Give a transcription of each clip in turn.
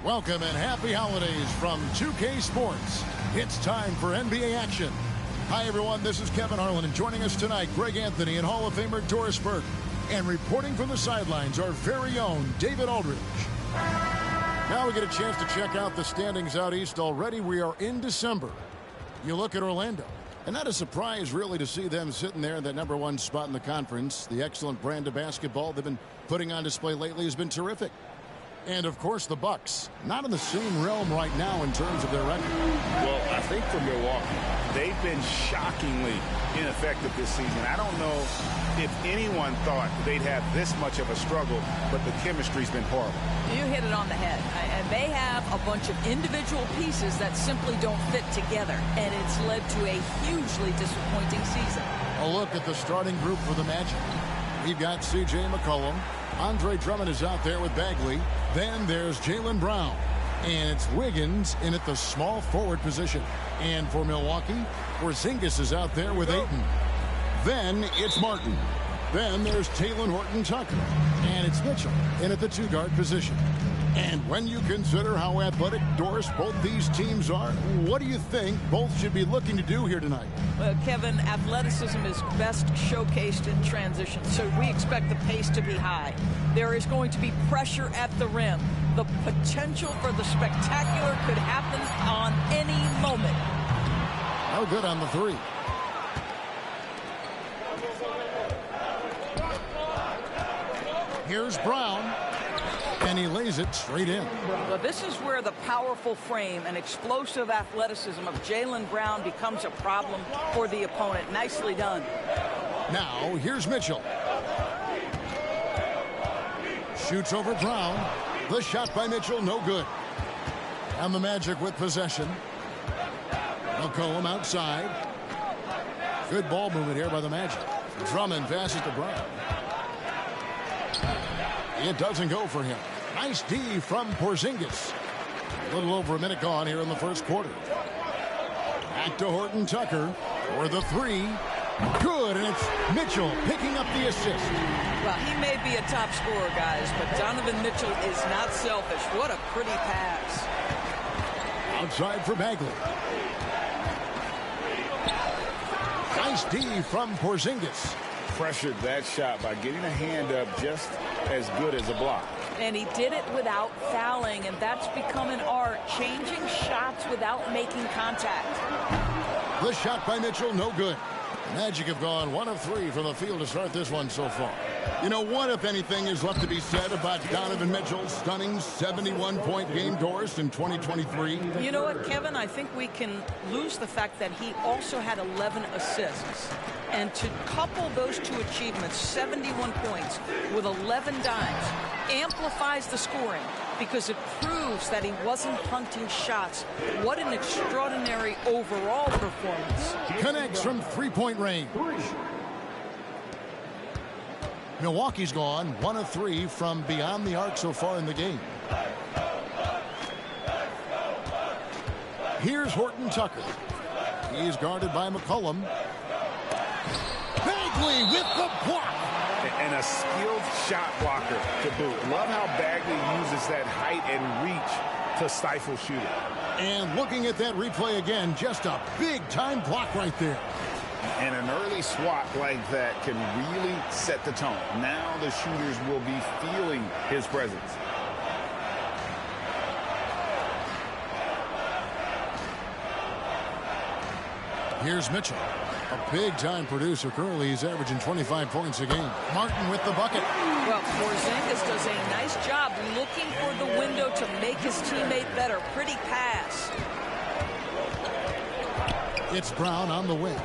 Welcome and happy holidays from 2K Sports. It's time for NBA action. Hi, everyone. This is Kevin Harlan, and joining us tonight, Greg Anthony and Hall of Famer Doris Burke. And reporting from the sidelines, our very own David Aldridge. Now we get a chance to check out the standings out east. Already we are in December. You look at Orlando, and not a surprise really to see them sitting there in that #1 spot in the conference. The excellent brand of basketball they've been putting on display lately has been terrific. And, of course, the Bucks, not in the same realm right now in terms of their record. Well, I think for Milwaukee, they've been shockingly ineffective this season. I don't know if anyone thought they'd have this much of a struggle, but the chemistry's been horrible. You hit it on the head. And they have a bunch of individual pieces that simply don't fit together, and it's led to a hugely disappointing season. A look at the starting group for the Magic. We've got C.J. McCollum. Andre Drummond is out there with Bagley. Then there's Jaylen Brown. And it's Wiggins in at the small forward position. And for Milwaukee, Porzingis is out there with Ayton. Then it's Martin. Then there's Talen Horton-Tucker. And it's Mitchell in at the two-guard position. And when you consider how athletic, Doris, both these teams are, what do you think both should be looking to do here tonight? Well, Kevin, athleticism is best showcased in transition, so we expect the pace to be high. There is going to be pressure at the rim. The potential for the spectacular could happen on any moment. No good on the three. Here's Brown. And he lays it straight in. Well, this is where the powerful frame and explosive athleticism of Jaylen Brown becomes a problem for the opponent. Nicely done. Now, here's Mitchell. Shoots over Brown. The shot by Mitchell, no good. And the Magic with possession. McCollum outside. Good ball movement here by the Magic. Drummond passes to Brown. It doesn't go for him. Nice D from Porzingis. A little over a minute gone here in the first quarter. Back to Horton-Tucker for the three. Good, and it's Mitchell picking up the assist. Well, he may be a top scorer, guys, but Donovan Mitchell is not selfish. What a pretty pass. Outside for Bagley. Nice D from Porzingis. Pressured that shot by getting a hand up just as good as a block. And he did it without fouling, and that's become an art, changing shots without making contact. The shot by Mitchell, no good. Magic have gone 1 of 3 from the field to start this one so far. You know, what, if anything, is left to be said about Donovan Mitchell's stunning 71-point game, Doris, in 2023? You know what, Kevin? I think we can lose the fact that he also had 11 assists. And to couple those two achievements, 71 points with 11 dimes, amplifies the scoring because it proves that he wasn't punting shots. What an extraordinary overall performance. Connects from three-point range. Milwaukee's gone 1 of 3 from beyond the arc so far in the game. Here's Horton-Tucker. He's guarded by McCollum. Bagley with the block. And a skilled shot blocker to boot. Love how Bagley uses that height and reach to stifle shooting. And looking at that replay again, just a big-time block right there. And an early swat like that can really set the tone. Now the shooters will be feeling his presence. Here's Mitchell. A big-time producer. Currently, he's averaging 25 points a game. Martin with the bucket. Well, Porzingis does a nice job looking for the window to make his teammate better. Pretty pass. It's Brown on the wing.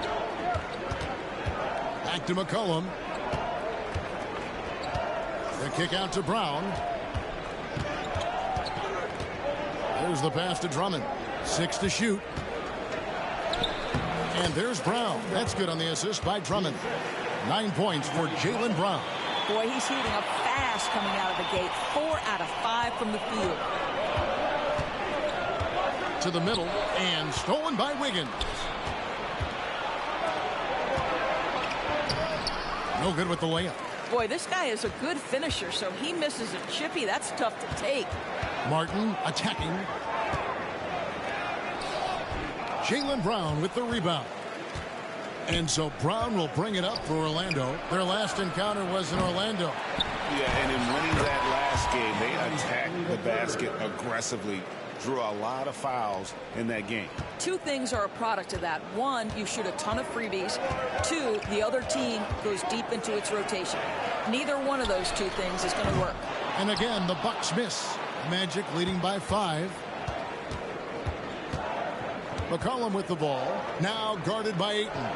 Back to McCollum. The kick out to Brown. There's the pass to Drummond. 6 to shoot. And there's Brown. That's good on the assist by Drummond. 9 points for Jaylen Brown. Boy, he's heating up fast coming out of the gate. 4 out of 5 from the field. To the middle, and stolen by Wiggins. No good with the layup. Boy, this guy is a good finisher, so he misses a chippy. That's tough to take. Martin attacking. Jaylen Brown with the rebound. And so Brown will bring it up for Orlando. Their last encounter was in Orlando. Yeah, and in winning that last game, they attacked the basket aggressively. Drew a lot of fouls in that game. Two things are a product of that. One, you shoot a ton of freebies. Two, the other team goes deep into its rotation. Neither one of those two things is going to work. And again, the Bucks miss. Magic leading by 5. McCollum with the ball. Now guarded by Ayton.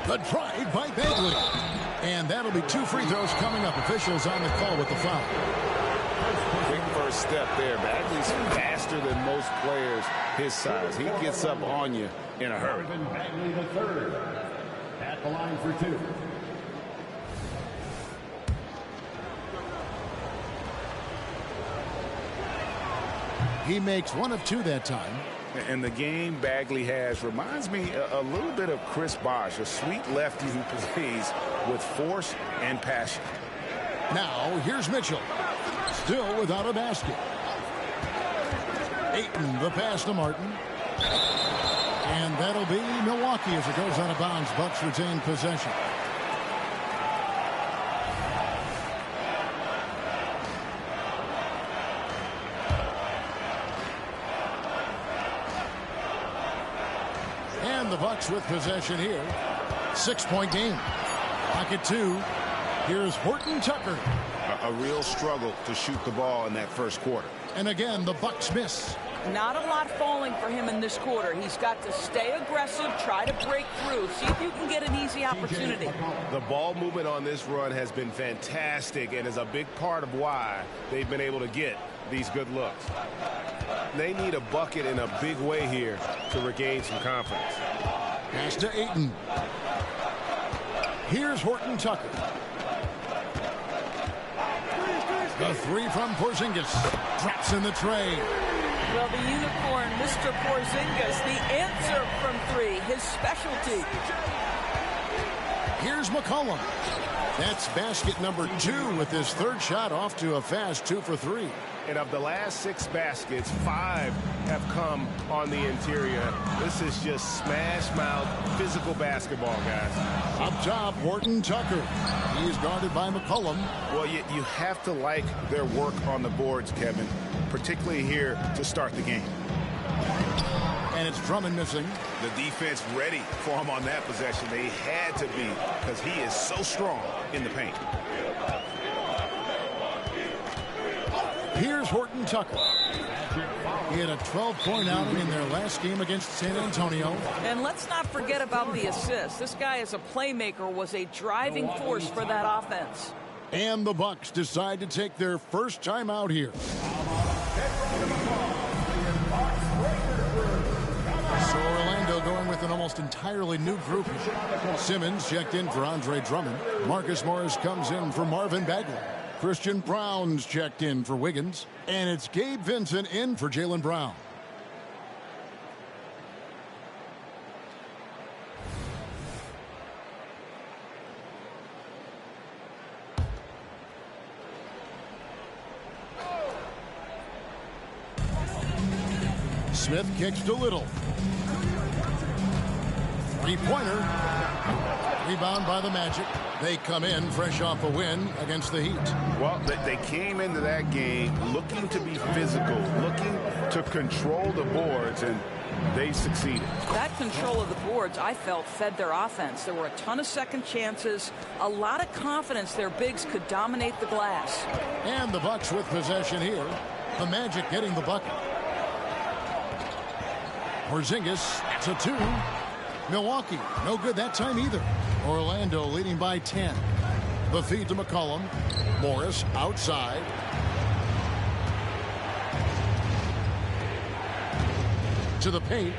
The drive by Bagley. And that'll be 2 free throws coming up. Officials on the call with the foul. Quick first step there. Bagley's faster than most players his size. He gets up on you in a hurry. Bagley the third at the line for 2. He makes 1 of 2 that time. And the game Bagley has reminds me a little bit of Chris Bosh, a sweet lefty who plays with force and passion. Now, here's Mitchell. Still without a basket. Ayton, the pass to Martin. And that'll be Milwaukee as it goes out of bounds. Bucks retain possession. And the Bucks with possession here. 6-point game. Pocket 2. Here's Horton Tucker. A real struggle to shoot the ball in that first quarter. And again, the Bucks miss. Not a lot falling for him in this quarter. He's got to stay aggressive, try to break through, see if you can get an easy opportunity. The ball movement on this run has been fantastic and is a big part of why they've been able to get these good looks. They need a bucket in a big way here to regain some confidence. Pass to Ayton. Here's Horton Tucker. The 3 from Porzingis. Drops in the tray. Well, the unicorn, Mr. Porzingis, the answer from 3, his specialty. Here's McCollum. That's basket number 2 with his 3rd shot off to a fast 2 for 3. And of the last 6 baskets, 5 have come on the interior. This is just smash-mouth physical basketball, guys. Up top, Horton Tucker. He's guarded by McCollum. Well, you have to like their work on the boards, Kevin, particularly here to start the game. And it's Drummond missing. The defense ready for him on that possession. They had to be because he is so strong in the paint. Here's Horton Tucker. He had a 12-point outing in their last game against San Antonio. And let's not forget about the assist. This guy as a playmaker was a driving force for that offense. And the Bucks decide to take their first time out here. So Orlando going with an almost entirely new group. Simmons checked in for Andre Drummond. Marcus Morris comes in for Marvin Bagley. Christian Brown's checked in for Wiggins. And it's Gabe Vincent in for Jaylen Brown. Smith kicks to Little. 3-pointer. Rebound by the Magic. They come in fresh off a win against the Heat. Well, they came into that game looking to be physical, looking to control the boards, and they succeeded. That control of the boards, I felt, fed their offense. There were a ton of second chances, a lot of confidence their bigs could dominate the glass. And the Bucks with possession here. The Magic getting the bucket. Porzingis to 2. Milwaukee, no good that time either. Orlando leading by 10. The feed to McCollum. Morris outside. To the paint.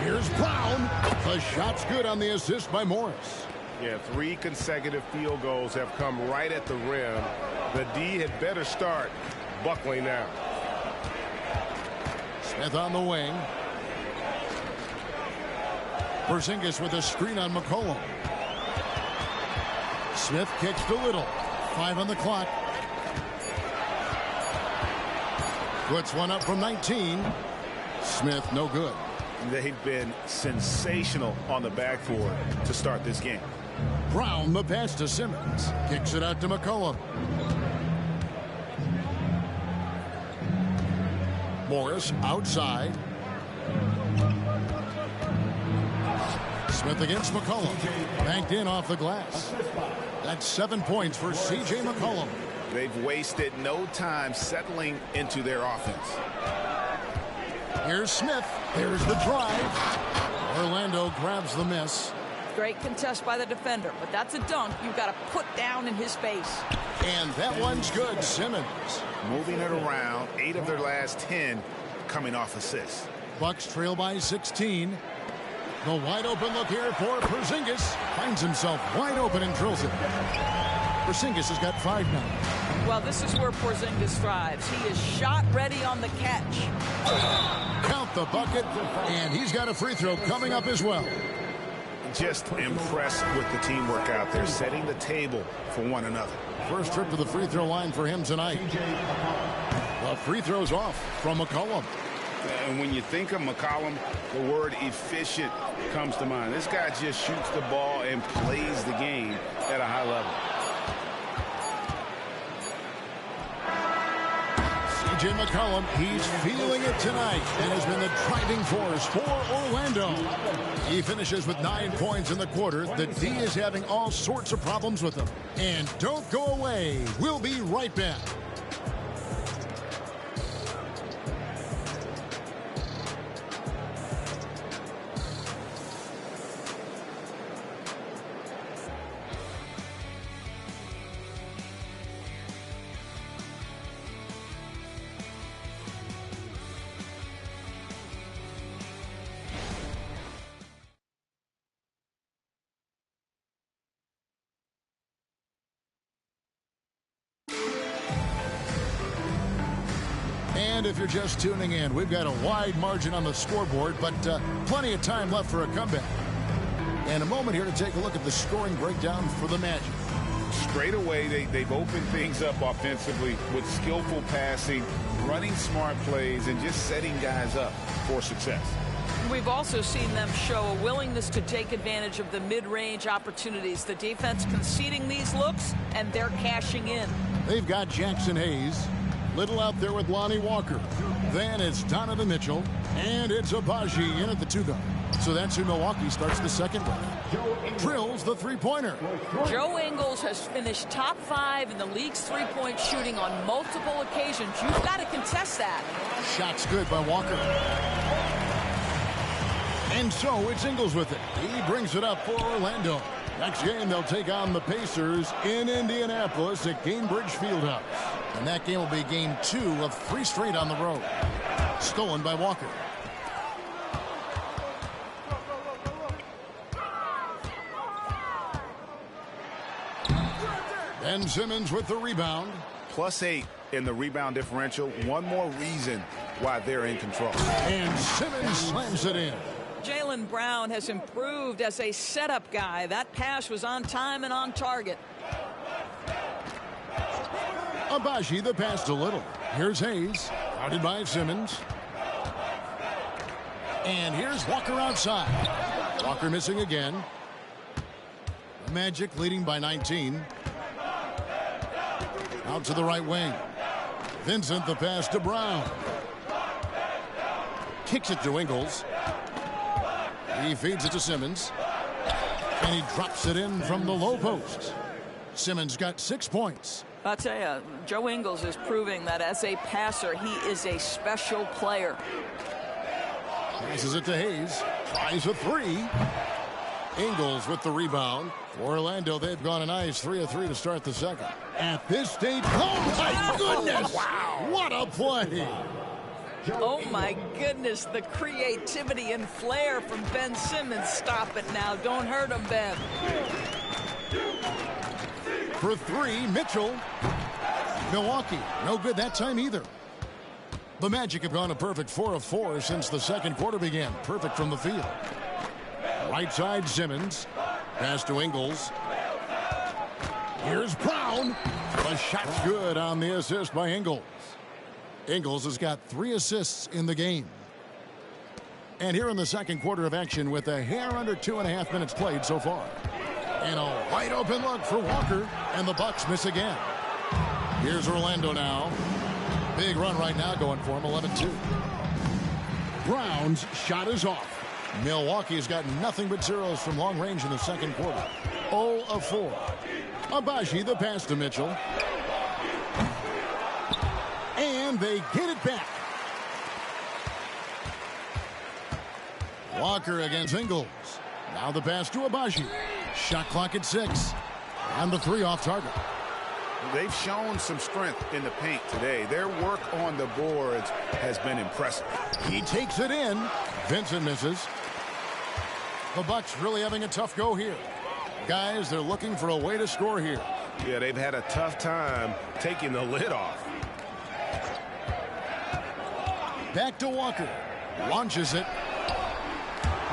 Here's Brown. The shot's good on the assist by Morris. Yeah, 3 consecutive field goals have come right at the rim. The D had better start buckling now. Smith on the wing. Porzingis with a screen on McCollum. Smith kicks to Little. 5 on the clock. Puts one up from 19. Smith, no good. They've been sensational on the backboard to start this game. Brown, the pass to Simmons. Kicks it out to McCollum. Morris outside. Smith against McCollum. Banked in off the glass. That's 7 points for C.J. McCollum. They've wasted no time settling into their offense. Here's Smith. There's the drive. Orlando grabs the miss. Great contest by the defender, but that's a dunk you've got to put down in his face. And that one's good. Simmons. Moving it around, 8 of their last 10 coming off assists. Bucks trail by 16. The wide open look here for Porzingis. Finds himself wide open and drills it. Porzingis has got 5 now. Well, this is where Porzingis thrives. He is shot ready on the catch. Count the bucket, and he's got a free throw coming up as well. Just impressed with the teamwork out there, setting the table for one another. First trip to the free throw line for him tonight. The free throw's off from McCollum. And when you think of McCollum, the word efficient comes to mind. This guy just shoots the ball and plays the game at a high level. C.J. McCollum, he's feeling it tonight and has been the driving force for Orlando. He finishes with 9 points in the quarter. The D is having all sorts of problems with him. And don't go away. We'll be right back. And if you're just tuning in, we've got a wide margin on the scoreboard, but plenty of time left for a comeback. And a moment here to take a look at the scoring breakdown for the Magic. Straight away, they've opened things up offensively with skillful passing, running smart plays, and just setting guys up for success. We've also seen them show a willingness to take advantage of the mid-range opportunities. The defense conceding these looks, and they're cashing in. They've got Jackson Hayes. Little out there with Lonnie Walker. Then it's Donovan Mitchell. And it's Abaji in at the 2-guard. So that's who Milwaukee starts the second with. Drills the three-pointer. Joe Ingles has finished top 5 in the league's three-point shooting on multiple occasions. You've got to contest that. Shot's good by Walker. And so it's Ingles with it. He brings it up for Orlando. Next game, they'll take on the Pacers in Indianapolis at Gainbridge Fieldhouse. And that game will be game 2 of 3 straight on the road. Stolen by Walker. Ben Simmons with the rebound. +8 in the rebound differential. One more reason why they're in control. And Simmons slams it in. Jaylen Brown has improved as a setup guy. That pass was on time and on target. Abaji the pass to Little. Here's Hayes. Guarded by Simmons. And here's Walker outside. Walker missing again. The Magic leading by 19. Out to the right wing. Vincent the pass to Brown. Kicks it to Ingles. He feeds it to Simmons. And he drops it in from the low post. Simmons got 6 points. I'll tell you, Joe Ingles is proving that as a passer, he is a special player. Passes it to Hayes. Tries a 3. Ingles with the rebound. For Orlando, they've gone a nice 3 of 3 to start the second. At this stage, oh my goodness! Wow! What a play! Oh my goodness, the creativity and flair from Ben Simmons. Stop it now. Don't hurt him, Ben. For 3, Mitchell. Milwaukee, no good that time either. The Magic have gone a perfect 4 of 4 since the second quarter began. Perfect from the field. Right side, Simmons. Pass to Ingles. Here's Brown. The shot's good on the assist by Ingles. Ingles has got 3 assists in the game. And here in the second quarter of action with a hair under 2.5 minutes played so far. And a wide open look for Walker, and the Bucks miss again. Here's Orlando now. Big run right now going for him, 11-2. Brown's shot is off. Milwaukee's got nothing but zeros from long range in the second quarter. 0 of 4. Abaji the pass to Mitchell. And they get it back. Walker against Ingles. Now the pass to Abaji. Shot clock at 6. And the 3 off target. They've shown some strength in the paint today. Their work on the boards has been impressive. He takes it in. Vincent misses. The Bucks really having a tough go here. Guys, they're looking for a way to score here. Yeah, they've had a tough time taking the lid off. Back to Walker. Launches it.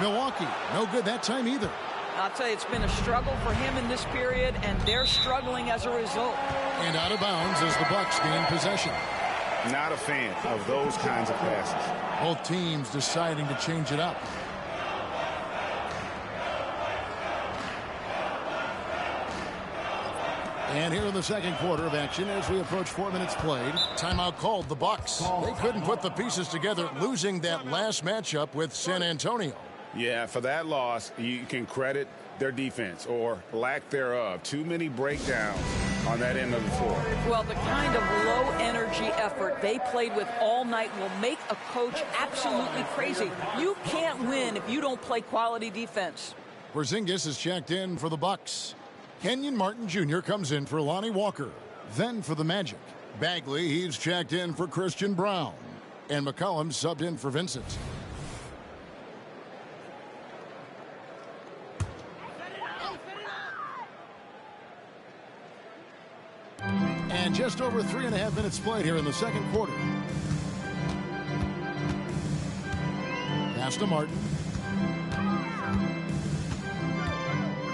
Milwaukee, no good that time either. I'll tell you, it's been a struggle for him in this period, and they're struggling as a result. And out of bounds as the Bucks gain possession. Not a fan of those kinds of passes. Both teams deciding to change it up. And here in the second quarter of action as we approach 4 minutes played. Timeout called the Bucks. They couldn't put the pieces together, losing that last matchup with San Antonio. Yeah, for that loss, you can credit their defense or lack thereof. Too many breakdowns on that end of the floor. Well, the kind of low-energy effort they played with all night will make a coach absolutely crazy. You can't win if you don't play quality defense. Porzingis is checked in for the Bucks. Kenyon Martin Jr. comes in for Lonnie Walker. Then for the Magic, Bagley, he's checked in for Christian Brown. And McCollum subbed in for Vincent. And just over 3.5 minutes played here in the second quarter. Pass to Martin.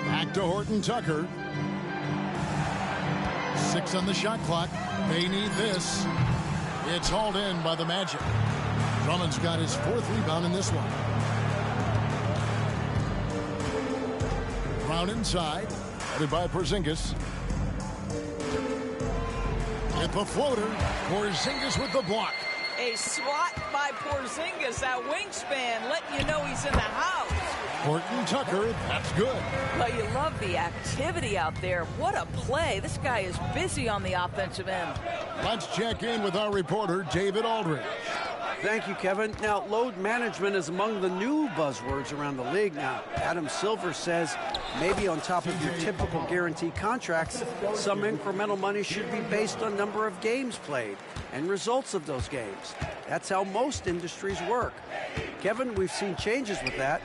Back to Horton Tucker. 6 on the shot clock. They need this. It's hauled in by the Magic. Drummond's got his 4th rebound in this one. Brown inside. Headed by Porzingis. At the floater. Porzingis with the block. A swat by Porzingis, that wingspan, letting you know he's in the house. Horton Tucker, that's good. Well, you love the activity out there. What a play. This guy is busy on the offensive end. Let's check in with our reporter, David Aldridge. Thank you, Kevin. Now, load management is among the new buzzwords around the league now. Adam Silver says maybe on top of your typical guaranteed contracts, some incremental money should be based on number of games played and results of those games. That's how most industries work. Kevin, we've seen changes with that.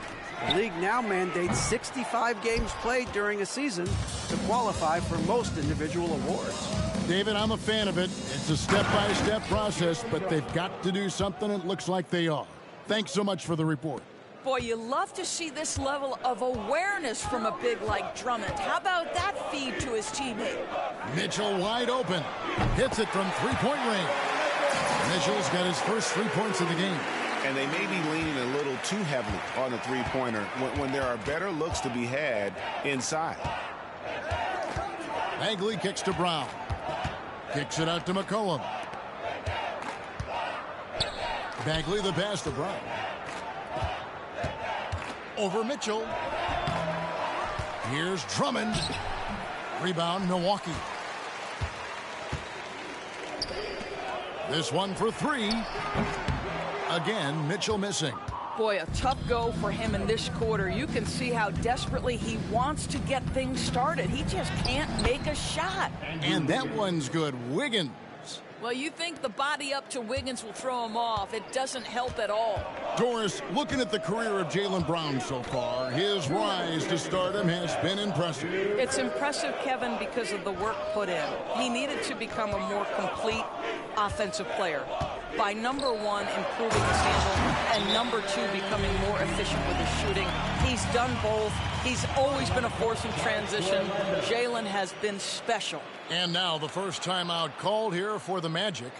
The league now mandates 65 games played during a season to qualify for most individual awards. David, I'm a fan of it. It's a step-by-step process, but they've got to do something. It looks like they are. Thanks so much for the report. Boy, you love to see this level of awareness from a big like Drummond. How about that feed to his teammate? Mitchell wide open. Hits it from three-point range. Mitchell's got his first 3 points of the game. And they may be leaning a little too heavily on the three-pointer when there are better looks to be had inside. Bagley kicks to Brown. Kicks it out to McCollum. Bagley the pass to Brown. Over Mitchell. Here's Drummond. Rebound Milwaukee. This one for 3. Again, Mitchell missing. Boy, a tough go for him in this quarter. You can see how desperately he wants to get things started. He just can't make a shot. And that one's good. Wiggins. Well, you think the body up to Wiggins will throw him off. It doesn't help at all. Doris, looking at the career of Jaylen Brown so far, his rise to stardom has been impressive. It's impressive, Kevin, because of the work put in. He needed to become a more complete offensive player by, number 1, improving his handle, and number 2, becoming more efficient with his shooting. He's done both. He's always been a force in transition. Jaylen has been special. And now the first timeout called here for the Magic.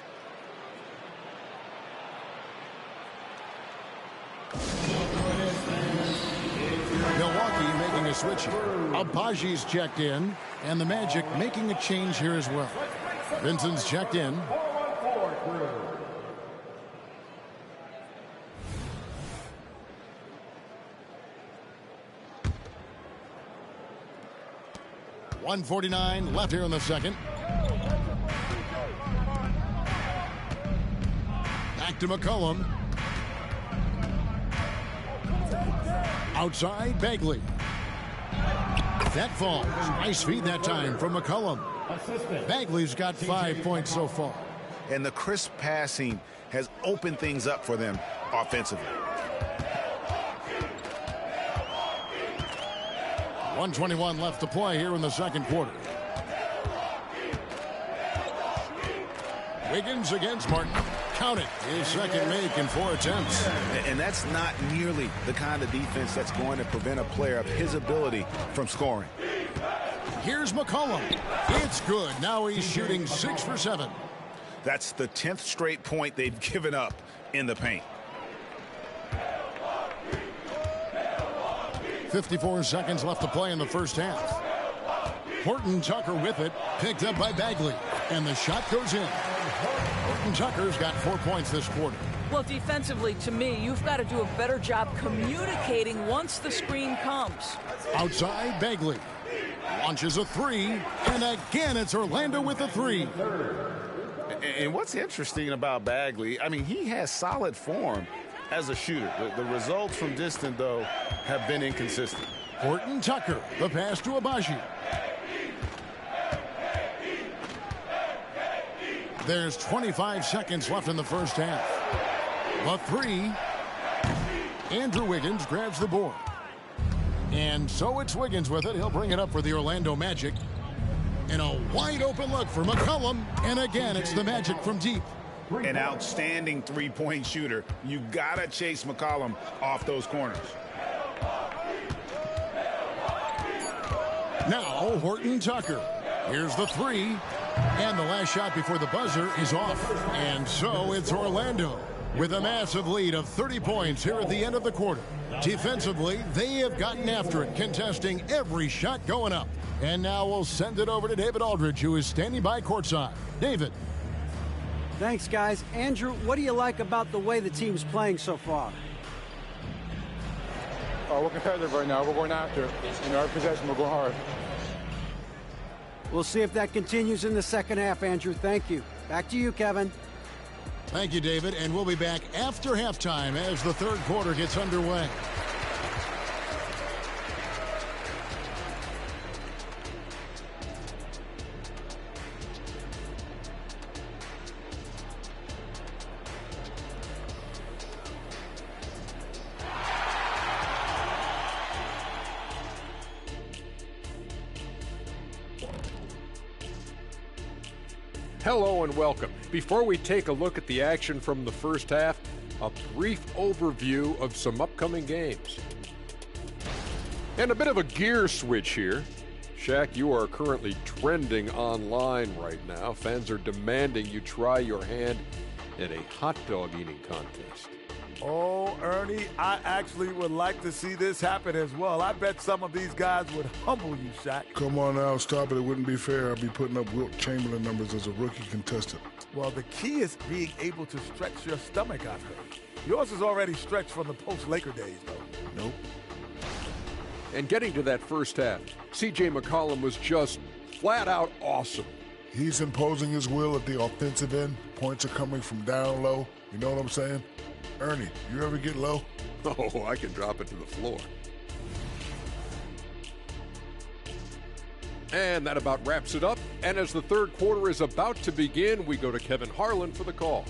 switch here. Abaji's checked in, and the Magic making a change here as well. Vincent's checked in. .149 left here in the second. Back to McCollum. Outside, Bagley. That falls. Nice feed that time from McCollum. Bagley's got 5 points so far. And the crisp passing has opened things up for them offensively. 1:21 left to play here in the second quarter. Wiggins against Martin. Count it. His second make in 4 attempts. And that's not nearly the kind of defense that's going to prevent a player of his ability from scoring. Here's McCollum. It's good. Now he's shooting 6 for 7. That's the 10th straight point they've given up in the paint. 54 seconds left to play in the first half. Horton Tucker with it. Picked up by Bagley. And the shot goes in. Horton Tucker's got 4 points this quarter. Well, defensively, to me, you've got to do a better job communicating once the screen comes. Outside, Bagley. Launches a 3. And again, it's Orlando with a 3. And what's interesting about Bagley, I mean, he has solid form as a shooter. The results from distance, though, have been inconsistent. Horton Tucker, the pass to Abaji. There's 25 seconds left in the first half. The 3. Andrew Wiggins grabs the board. And so it's Wiggins with it. He'll bring it up for the Orlando Magic. And a wide open look for McCollum. And again, it's the Magic from deep. An outstanding three-point shooter. You gotta chase McCollum off those corners. Now Horton Tucker. Here's the 3. And the last shot before the buzzer is off. And so it's Orlando with a massive lead of 30 points here at the end of the quarter. Defensively, they have gotten after it, contesting every shot going up. And now we'll send it over to David Aldridge, who is standing by courtside. David. Thanks, guys. Andrew, what do you like about the way the team's playing so far? We're competitive right now. We're going after it. In our possession, we're going hard. We'll see if that continues in the second half, Andrew. Thank you. Back to you, Kevin. Thank you, David. And we'll be back after halftime as the third quarter gets underway. Hello and welcome. Before we take a look at the action from the first half, a brief overview of some upcoming games. And a bit of a gear switch here. Shaq, you are currently trending online right now. Fans are demanding you try your hand at a hot dog eating contest. Oh, Ernie, I actually would like to see this happen as well. I bet some of these guys would humble you, Shaq. Come on now, stop it. It wouldn't be fair. I'd be putting up Wilt Chamberlain numbers as a rookie contestant. Well, the key is being able to stretch your stomach, I've heard. Yours is already stretched from the post-Laker days, though. Nope. And getting to that first half, C.J. McCollum was just flat out awesome. He's imposing his will at the offensive end. Points are coming from down low. You know what I'm saying? Ernie, you ever get low? Oh, I can drop it to the floor. And that about wraps it up. And as the third quarter is about to begin, we go to Kevin Harlan for the call.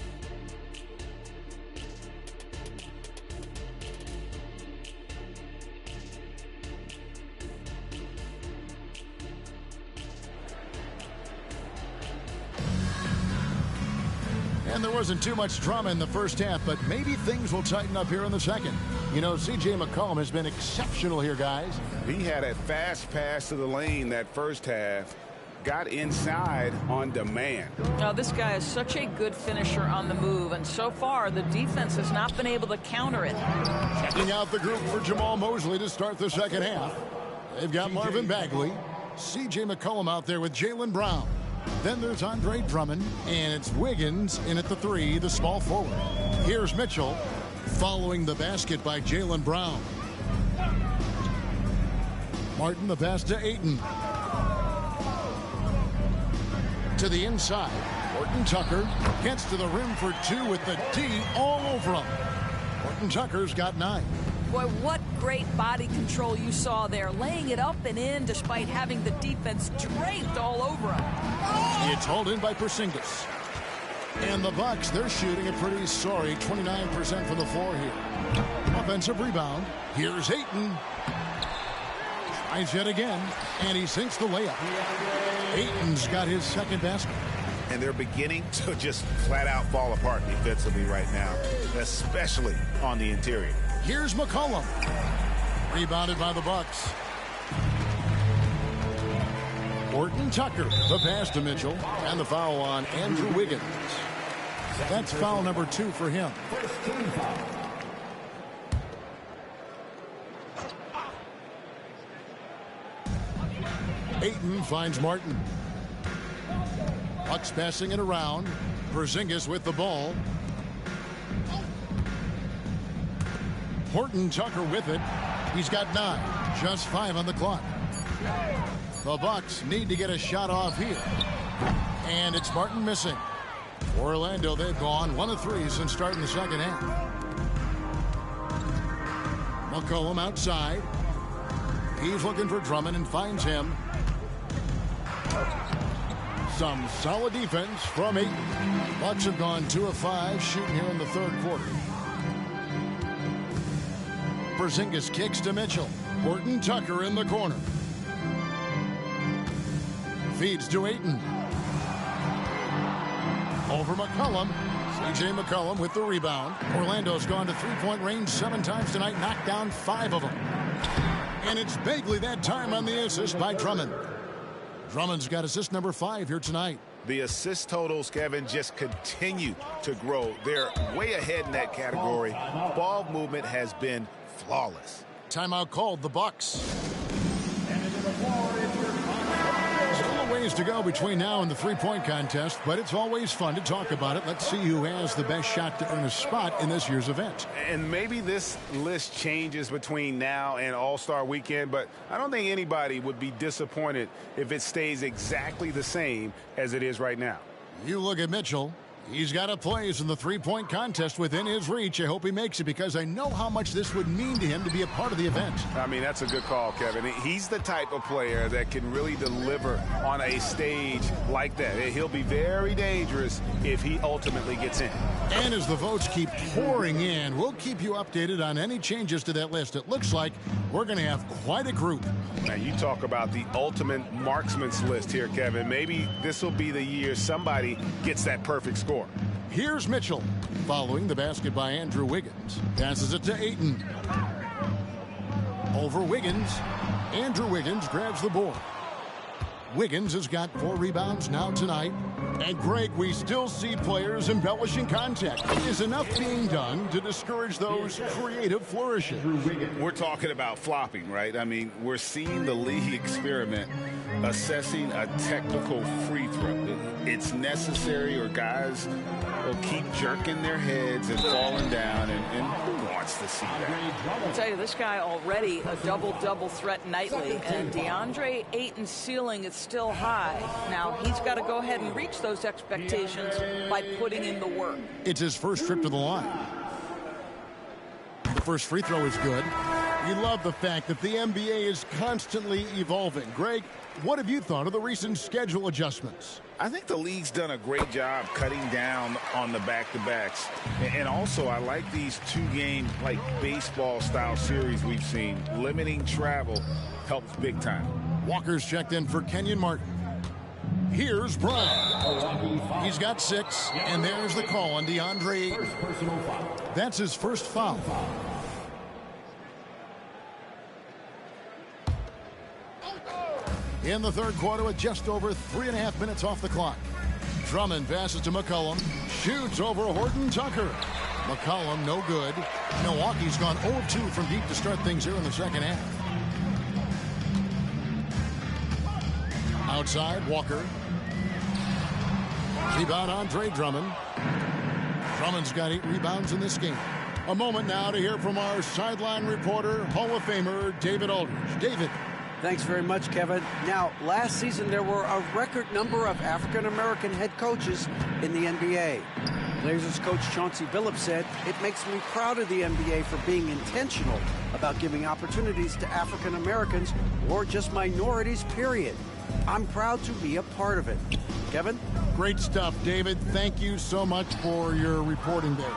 And there wasn't too much drama in the first half, but maybe things will tighten up here in the second. You know, C.J. McCollum has been exceptional here, guys. He had a fast pass to the lane that first half. Got inside on demand. Now, this guy is such a good finisher on the move, and so far the defense has not been able to counter it. Checking out the group for Jamal Mosley to start the second half. They've got Marvin Bagley, C.J. McCollum out there with Jaylen Brown. Then there's Andre Drummond, and it's Wiggins in at the 3, the small forward. Here's Mitchell, following the basket by Jaylen Brown. Martin, the pass to Ayton. To the inside. Horton Tucker gets to the rim for 2 with the D all over him. Horton Tucker's got 9. Boy, what great body control you saw there, laying it up and in despite having the defense draped all over him. It's hauled in by Porzingis. And the Bucks, they're shooting a pretty sorry 29% from the floor here. Offensive rebound. Here's Ayton. Tries yet again, and he sinks the layup. Ayton's got his second basket. And they're beginning to just flat out fall apart defensively right now, especially on the interior. Here's McCollum. Rebounded by the Bucks. Horton Tucker, the pass to Mitchell, and the foul on Andrew Wiggins. That's foul number 2 for him. Ayton finds Martin. Bucks passing it around. Porzingis with the ball. Horton Tucker with it. He's got 9. Just 5 on the clock. The Bucks need to get a shot off here. And it's Martin missing. For Orlando, they've gone 1 of 3 since starting the second half. McCollum outside. He's looking for Drummond and finds him. Some solid defense from Ayton. Bucks have gone 2 of 5 shooting here in the third quarter. Porzingis kicks to Mitchell. Horton Tucker in the corner. Feeds to Ayton. Over McCollum. C.J. McCollum with the rebound. Orlando's gone to three-point range 7 times tonight, knocked down 5 of them. And it's Bagley that time on the assist by Drummond. Drummond's got assist number 5 here tonight. The assist totals, Kevin, just continue to grow. They're way ahead in that category. Ball movement has been flawless. Timeout called, the Bucks. Still a ways to go between now and the three-point contest, but it's always fun to talk about it. Let's see who has the best shot to earn a spot in this year's event. And maybe this list changes between now and All-Star Weekend, but I don't think anybody would be disappointed if it stays exactly the same as it is right now. You look at Mitchell. He's got a place in the three-point contest within his reach. I hope he makes it because I know how much this would mean to him to be a part of the event. I mean, that's a good call, Kevin. He's the type of player that can really deliver on a stage like that. He'll be very dangerous if he ultimately gets in. And as the votes keep pouring in, we'll keep you updated on any changes to that list. It looks like we're going to have quite a group. Now, you talk about the ultimate marksman's list here, Kevin. Maybe this will be the year somebody gets that perfect score. Here's Mitchell, following the basket by Andrew Wiggins. Passes it to Ayton. Over Wiggins. Andrew Wiggins grabs the board. Wiggins has got 4 rebounds now tonight. And Greg, we still see players embellishing contact. Is enough being done to discourage those creative flourishes? We're talking about flopping, right? I mean, we're seeing the league experiment assessing a technical free throw. It's necessary or guys will keep jerking their heads and falling down, and who wants to see that? I'll tell you, this guy already a double-double threat nightly, and DeAndre Ayton's ceiling is still high. Now, he's got to go ahead and reach those expectations by putting in the work. It's his first trip to the line. The first free throw is good. We love the fact that the NBA is constantly evolving. Greg, what have you thought of the recent schedule adjustments? I think the league's done a great job cutting down on the back-to-backs. And also, I like these 2-game, like, baseball-style series we've seen. Limiting travel helps big time. Walker's checked in for Kenyon Martin. Here's Brown. He's got 6, and there's the call on DeAndre Ayton. That's his first foul. In the third quarter with just over 3.5 minutes off the clock. Drummond passes to McCollum. Shoots over Horton Tucker. McCollum, no good. Milwaukee's gone 0-2 from deep to start things here in the second half. Outside, Walker. Rebound, Andre Drummond. Drummond's got 8 rebounds in this game. A moment now to hear from our sideline reporter, Hall of Famer David Aldridge. David. Thanks very much, Kevin. Now, last season there were a record number of African-American head coaches in the NBA. Blazers coach Chauncey Billups said, "It makes me proud of the NBA for being intentional about giving opportunities to African-Americans or just minorities, period. I'm proud to be a part of it." Kevin? Great stuff, David. Thank you so much for your reporting there.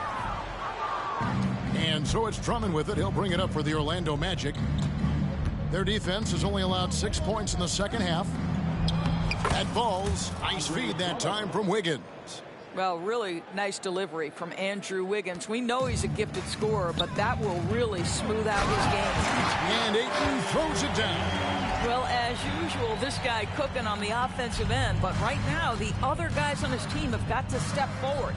And so it's Drummond with it. He'll bring it up for the Orlando Magic. Their defense has only allowed 6 points in the second half. That falls. Nice feed that time from Wiggins. Well, really nice delivery from Andrew Wiggins. We know he's a gifted scorer, but that will really smooth out his game. And Ayton throws it down. Well, as usual, this guy cooking on the offensive end. But right now, the other guys on his team have got to step forward.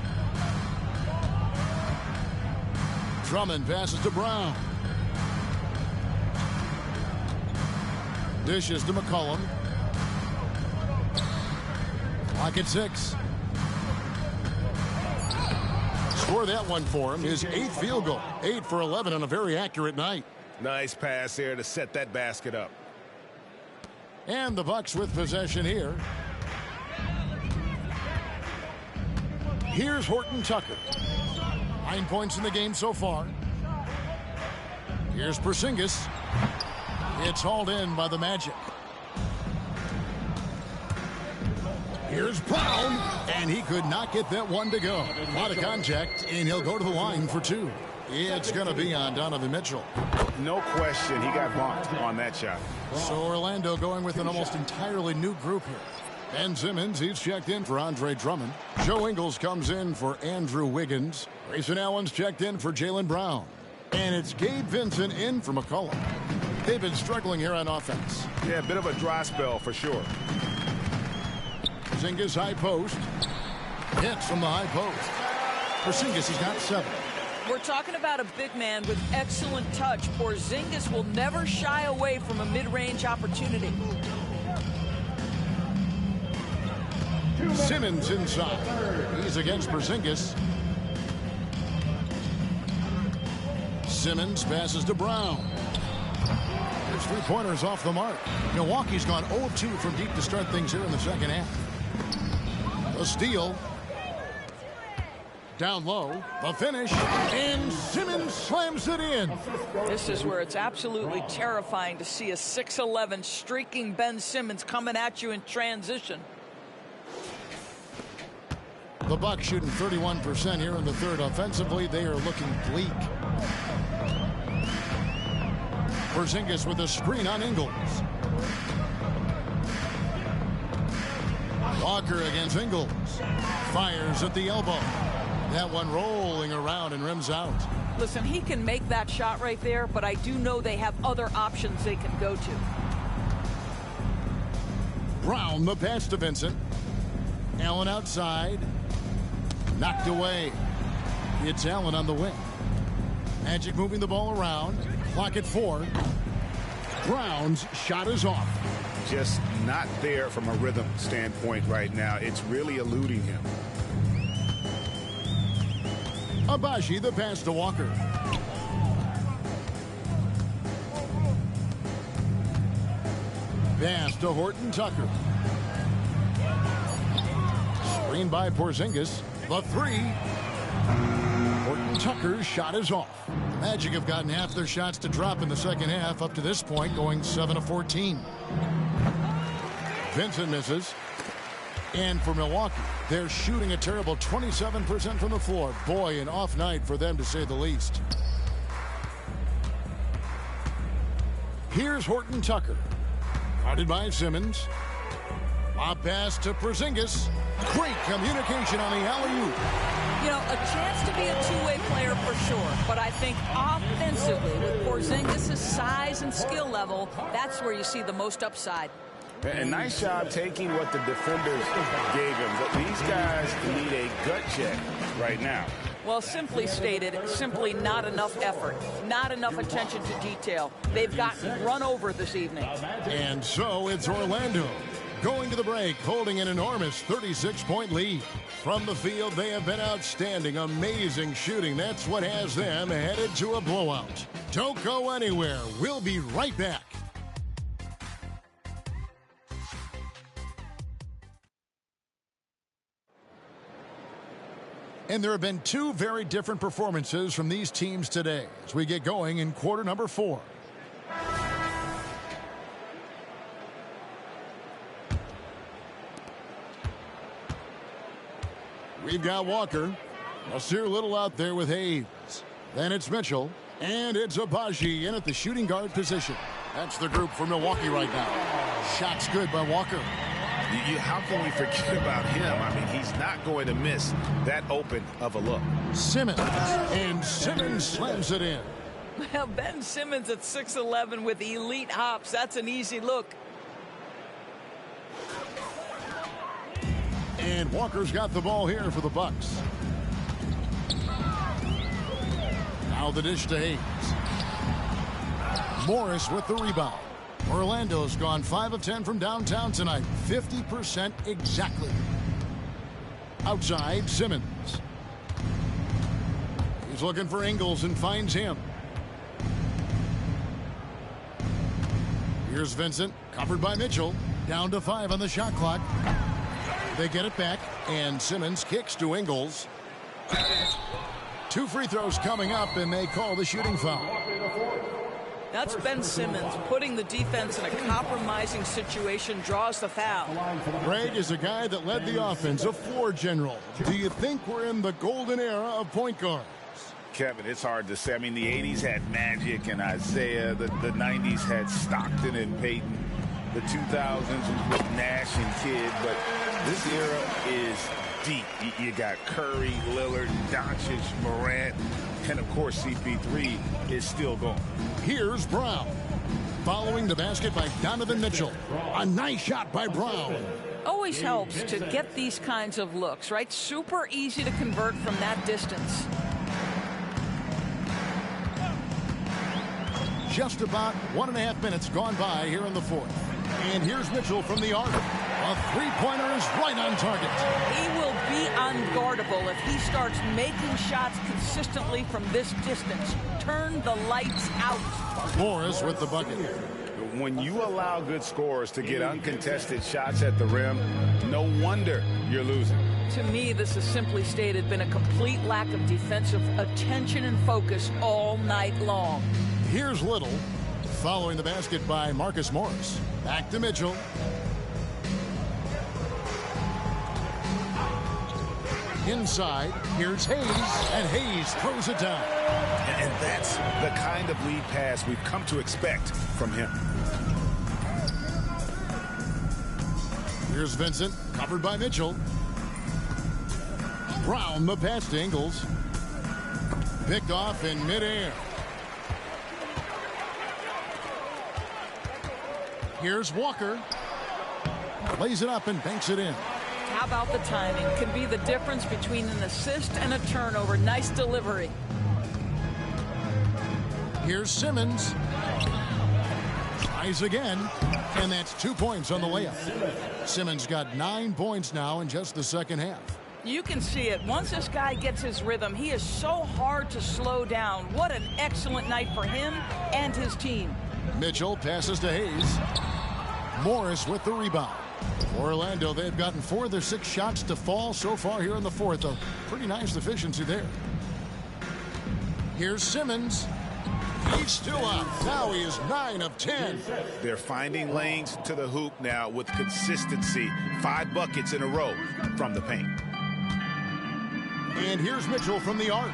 Drummond passes to Brown. Dishes to McCollum. Clock at 6. Score that one for him. His 8th field goal. 8 for 11 on a very accurate night. Nice pass there to set that basket up. And the Bucks with possession here. Here's Horton Tucker. 9 points in the game so far. Here's Porzingis. It's hauled in by the Magic. Here's Brown, and he could not get that one to go. A lot of contact, and he'll go to the line for 2. It's going to be on Donovan Mitchell. No question, he got bumped on that shot. So Orlando going with an almost entirely new group here. Ben Simmons, he's checked in for Andre Drummond. Joe Ingles comes in for Andrew Wiggins. Grayson Allen's checked in for Jaylen Brown. And it's Gabe Vincent in for McCollum. They've been struggling here on offense. Yeah, a bit of a dry spell for sure. Porzingis high post. Hits from the high post. Porzingis has got 7. We're talking about a big man with excellent touch. Porzingis will never shy away from a mid-range opportunity. Simmons inside. He's against Porzingis. Simmons passes to Brown. There's 3-pointers off the mark. Milwaukee's gone 0-2 from deep to start things here in the second half. A steal. Down low. The finish. And Simmons slams it in. This is where it's absolutely terrifying to see a 6'11" streaking Ben Simmons coming at you in transition. The Bucks shooting 31% here in the third. Offensively, they are looking bleak. Porzingis with a screen on Ingles. Walker against Ingles. Fires at the elbow. That one rolling around and rims out. Listen, he can make that shot right there, but I do know they have other options they can go to. Brown, the pass to Vincent. Allen outside. Knocked away. It's Allen on the wing. Magic moving the ball around. Clock at 4. Brown's shot is off. Just not there from a rhythm standpoint right now. It's really eluding him. Abaji, the pass to Walker. Pass to Horton Tucker. Screen by Porzingis. The 3. Horton Tucker's shot is off. Magic have gotten half their shots to drop in the second half up to this point, going 7 of 14. Vincent misses. And for Milwaukee, they're shooting a terrible 27% from the floor. Boy, an off night for them to say the least. Here's Horton Tucker. Guarded by Simmons. Lob pass to Porzingis. Great communication on the alley-oop. You know, a chance to be a two-way player for sure, but I think offensively with Porzingis' size and skill level, that's where you see the most upside. And nice job taking what the defenders gave him. But these guys need a gut check right now. Well, simply stated, simply not enough effort, not enough attention to detail. They've gotten run over this evening. And so it's Orlando Going to the break, holding an enormous 36-point lead. From the field, they have been outstanding, amazing shooting. That's what has them headed to a blowout. Don't go anywhere. We'll be right back. And there have been two very different performances from these teams today as we get going in quarter number 4. We've got Walker. Nasir Little out there with Hayes. Then it's Mitchell. And it's Abaji in at the shooting guard position. That's the group for Milwaukee right now. Shot's good by Walker. How can we forget about him? I mean, he's not going to miss that open of a look. Simmons. And Simmons slams it in. Well, Ben Simmons at 6'11" with elite hops. That's an easy look. And Walker's got the ball here for the Bucks. Now the dish to Hayes. Morris with the rebound. Orlando's gone 5 of 10 from downtown tonight. 50% exactly. Outside, Simmons. He's looking for Ingles and finds him. Here's Vincent, covered by Mitchell. Down to 5 on the shot clock. They get it back, and Simmons kicks to Ingles. 2 free throws coming up, and they call the shooting foul. That's Ben Simmons putting the defense in a compromising situation, draws the foul. Greg is a guy that led the offense, a floor general. Do you think we're in the golden era of point guards? Kevin, it's hard to say. I mean, the 80s had Magic and Isaiah. The 90s had Stockton and Peyton. The 2000s was with Nash and Kidd. But this era is deep. You got Curry, Lillard, Doncic, Morant, and, of course, CP3 is still going. Here's Brown. Following the basket by Donovan Mitchell. A nice shot by Brown. Always helps to get these kinds of looks, right? Super easy to convert from that distance. Just about 1.5 minutes gone by here in the 4th. And here's Mitchell from the arc. A three-pointer is right on target. He will be unguardable if he starts making shots consistently from this distance. Turn the lights out. Morris with the bucket. When you allow good scorers to get uncontested shots at the rim, no wonder you're losing. To me, this has simply stated been a complete lack of defensive attention and focus all night long. Here's Little. Following the basket by Marcus Morris. Back to Mitchell. Inside, here's Hayes, and Hayes throws it down. And that's the kind of lead pass we've come to expect from him. Here's Vincent, covered by Mitchell. Brown, the pass to Ingles. Picked off in midair. Here's Walker. Lays it up and banks it in. How about the timing? Can be the difference between an assist and a turnover. Nice delivery. Here's Simmons. Tries again. And that's 2 points on the layup. Simmons got 9 points now in just the second half. You can see it. Once this guy gets his rhythm, he is so hard to slow down. What an excellent night for him and his team. Mitchell passes to Hayes. Morris with the rebound. Orlando, they've gotten 4 of their 6 shots to fall so far here in the 4th. A pretty nice efficiency there. Here's Simmons. He's still up. Now he is 9 of 10. They're finding lanes to the hoop now with consistency. 5 buckets in a row from the paint. And here's Mitchell from the arc.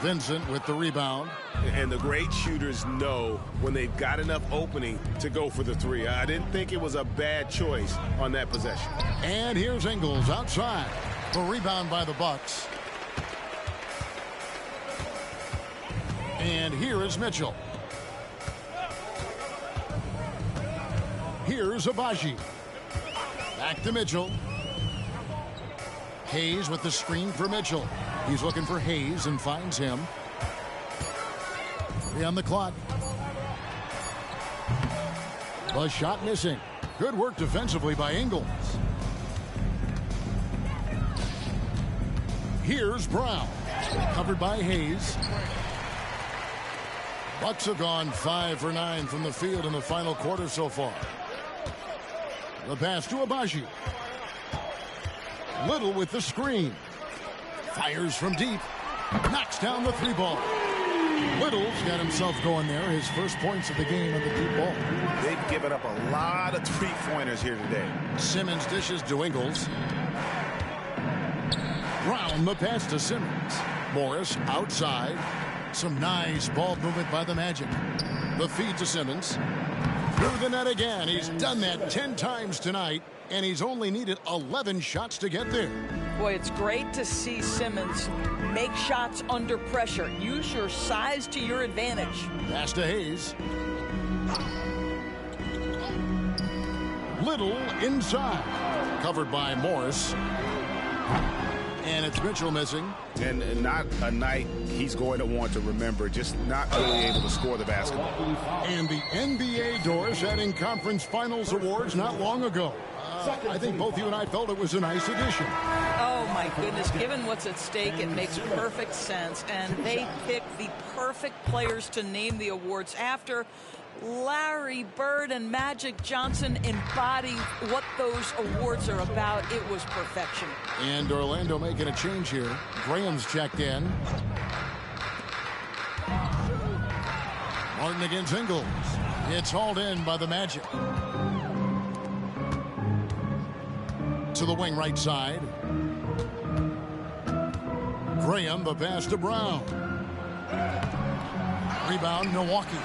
Vincent with the rebound. And the great shooters know when they've got enough opening to go for the 3. I didn't think it was a bad choice on that possession. And here's Ingles outside. The rebound by the Bucks. And here is Mitchell. Here's Abaji. Back to Mitchell. Hayes with the screen for Mitchell. He's looking for Hayes and finds him. 3 on the clock. The shot missing. Good work defensively by Ingles. Here's Brown. Covered by Hayes. Bucks have gone 5 for 9 from the field in the final quarter so far. The pass to Abaji. Little with the screen. Fires from deep. Knocks down the 3-ball. Little's got himself going there. His first points of the game on the deep ball. They've given up a lot of 3-pointers here today. Simmons dishes to Ingles. Brown the pass to Simmons. Morris outside. Some nice ball movement by the Magic. The feed to Simmons. Through the net again. He's done that 10 times tonight, and he's only needed 11 shots to get there. Boy, it's great to see Simmons make shots under pressure. Use your size to your advantage. Pass to Hayes. Little inside. Covered by Morris. And it's Mitchell missing. And not a night he's going to want to remember. Just not really able to score the basketball. And the NBA doors adding conference finals awards not long ago. I think both you and I felt it was a nice addition. Oh, my goodness. Given what's at stake, it makes perfect sense. And they picked the perfect players to name the awards after. Larry Bird and Magic Johnson embody what those awards are about. It was perfection. And Orlando making a change here. Graham's checked in. Martin against Ingles. It's hauled in by the Magic. To the wing right side. Graham, the pass to Brown. Rebound, Milwaukee.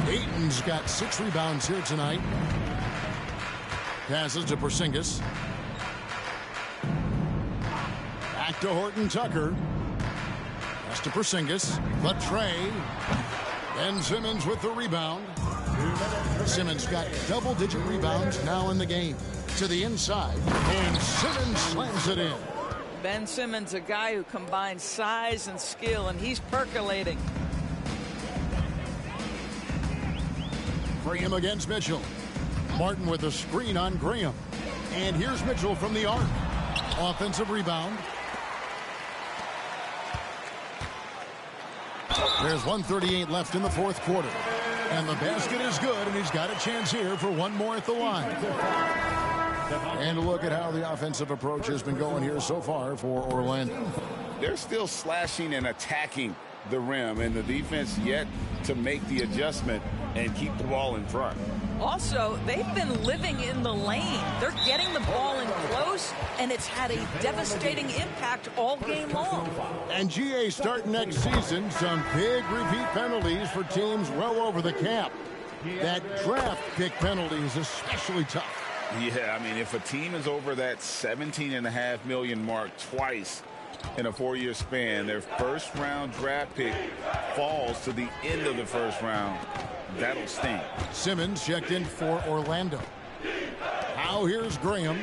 Ayton's got 6 rebounds here tonight. Passes to Porzingis. Back to Horton Tucker. Pass to Porzingis. The tray. Ben Simmons with the rebound. Simmons got double-digit rebounds now in the game. To the inside. And Simmons slams it in. Ben Simmons, a guy who combines size and skill, and he's percolating. Graham against Mitchell. Martin with a screen on Graham. And here's Mitchell from the arc. Offensive rebound. There's 1:38 left in the fourth quarter. And the basket is good, and he's got a chance here for one more at the line. And look at how the offensive approach has been going here so far for Orlando. They're still slashing and attacking the rim, and the defense yet to make the adjustment and keep the ball in front. Also, they've been living in the lane. They're getting the ball in close, and it's had a devastating impact all game long. And GA starting next season, some big repeat penalties for teams well over the cap. That draft pick penalty is especially tough. Yeah, I mean, if a team is over that $17.5 million mark twice in a 4-year span, their first-round draft pick falls to the end of the first round. That'll sting. Simmons checked in for Orlando. Now here's Graham.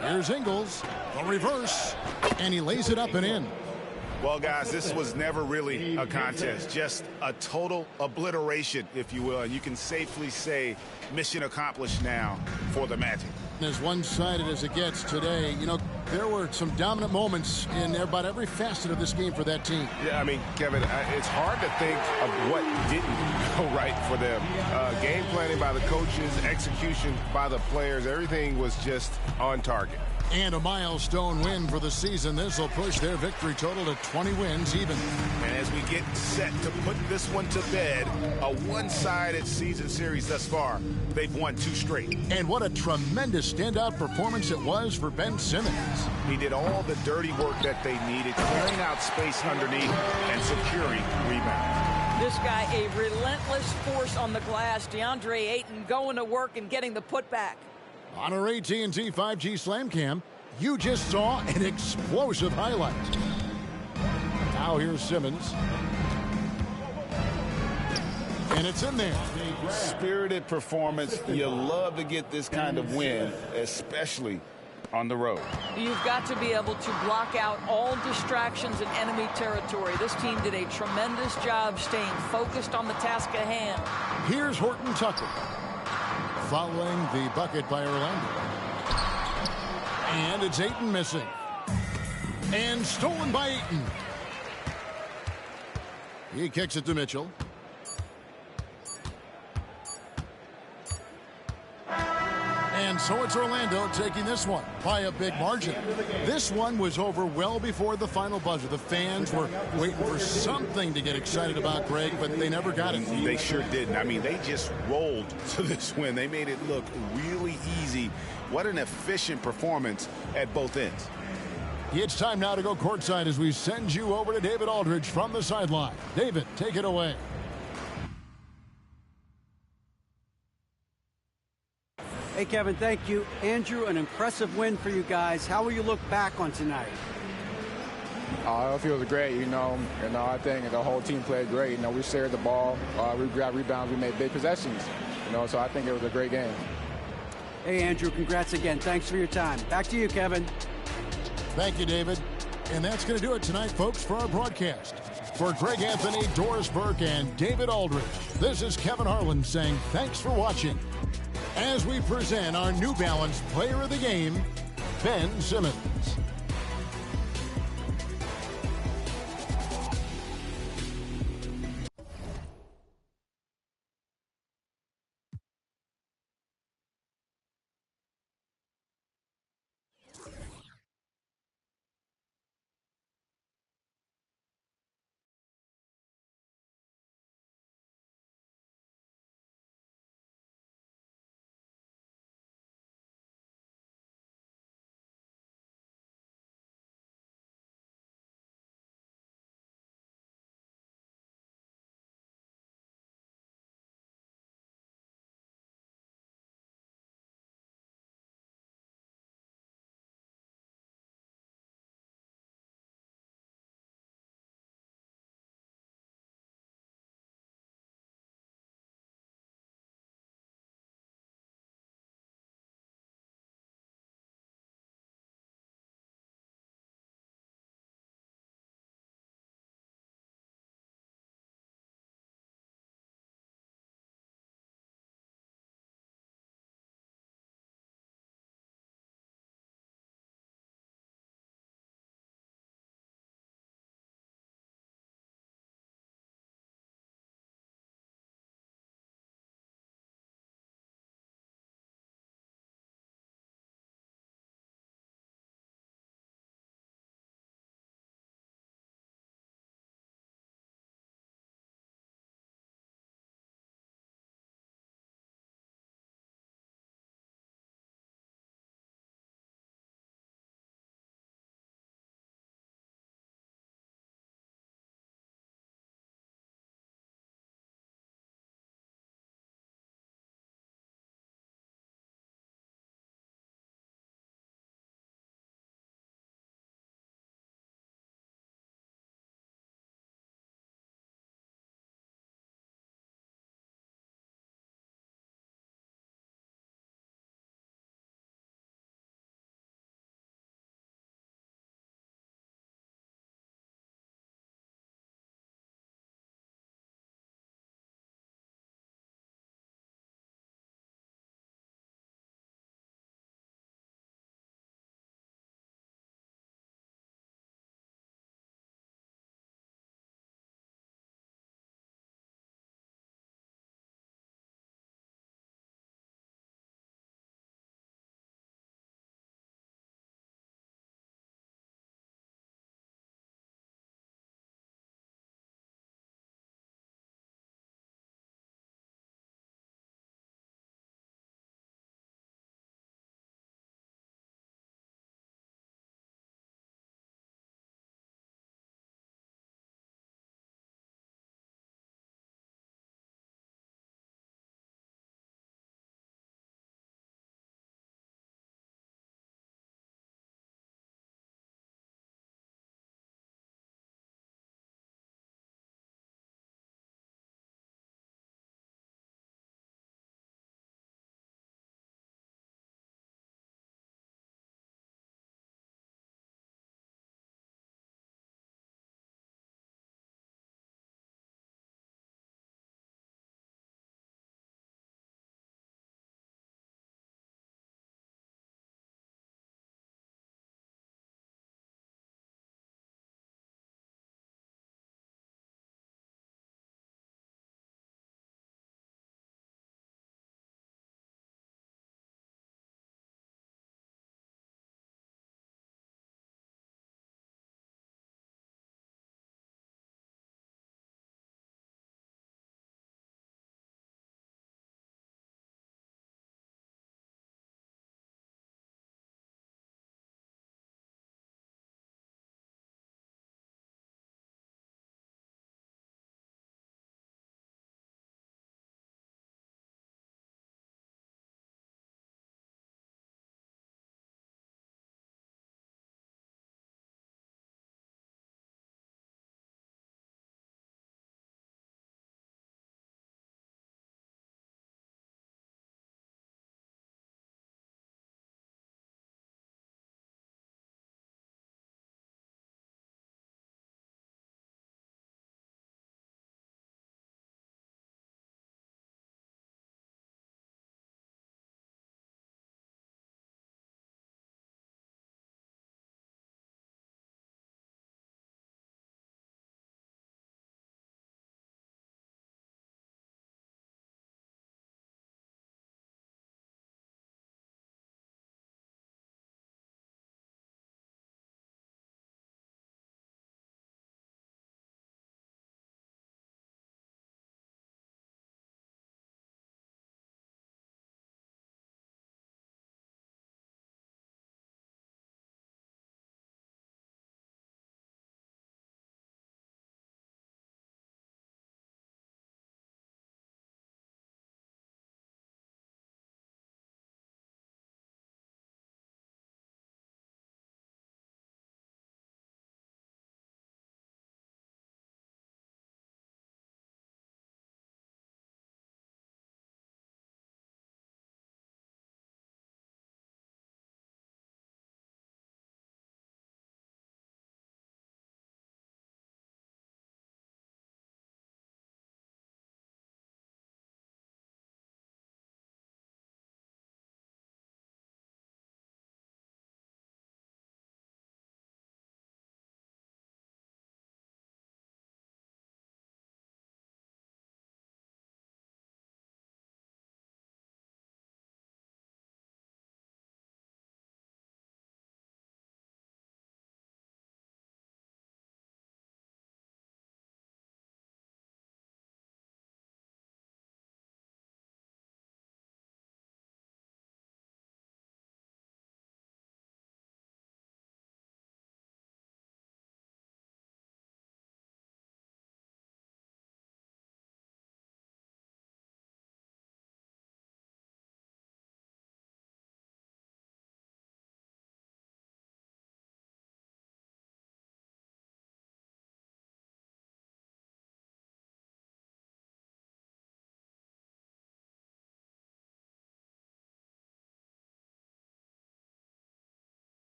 Here's Ingles. The reverse. And he lays it up and in. Well, guys, this was never really a contest, just a total obliteration, if you will. And you can safely say mission accomplished now for the Magic. As one-sided as it gets today, you know, there were some dominant moments in about every facet of this game for that team. Yeah, I mean, Kevin, it's hard to think of what didn't go right for them. Game planning by the coaches, execution by the players, everything was just on target. And a milestone win for the season. This will push their victory total to 20 wins even. And as we get set to put this one to bed, a one-sided season series thus far, they've won 2 straight. And what a tremendous standout performance it was for Ben Simmons. He did all the dirty work that they needed, clearing out space underneath and securing rebounds. This guy, a relentless force on the glass. DeAndre Ayton going to work and getting the putback. On our AT&T 5G Slam Cam, you just saw an explosive highlight. Now here's Simmons. And it's in there. Spirited performance. You love to get this kind of win, especially on the road. You've got to be able to block out all distractions in enemy territory. This team did a tremendous job staying focused on the task at hand. Here's Horton Tucker following the bucket by Orlando. And it's Ayton missing. And stolen by Ayton. He kicks it to Mitchell. And so it's Orlando taking this one by a big margin. This one was over well before the final buzzer. The fans were waiting for something to get excited about, Greg, but they never got it. They sure didn't. I mean, they just rolled to this win. They made it look really easy. What an efficient performance at both ends. It's time now to go courtside as we send you over to David Aldridge from the sideline. David, take it away. Hey, Kevin, thank you. Andrew, an impressive win for you guys. How will you look back on tonight? It feels great, I think the whole team played great. We shared the ball, we got rebounds, we made big possessions, so I think it was a great game. Hey, Andrew, congrats again. Thanks for your time. Back to you, Kevin. Thank you, David. And that's going to do it tonight, folks, for our broadcast. For Greg Anthony, Doris Burke, and David Aldridge, this is Kevin Harlan saying thanks for watching as we present our New Balance Player of the Game, Ben Simmons.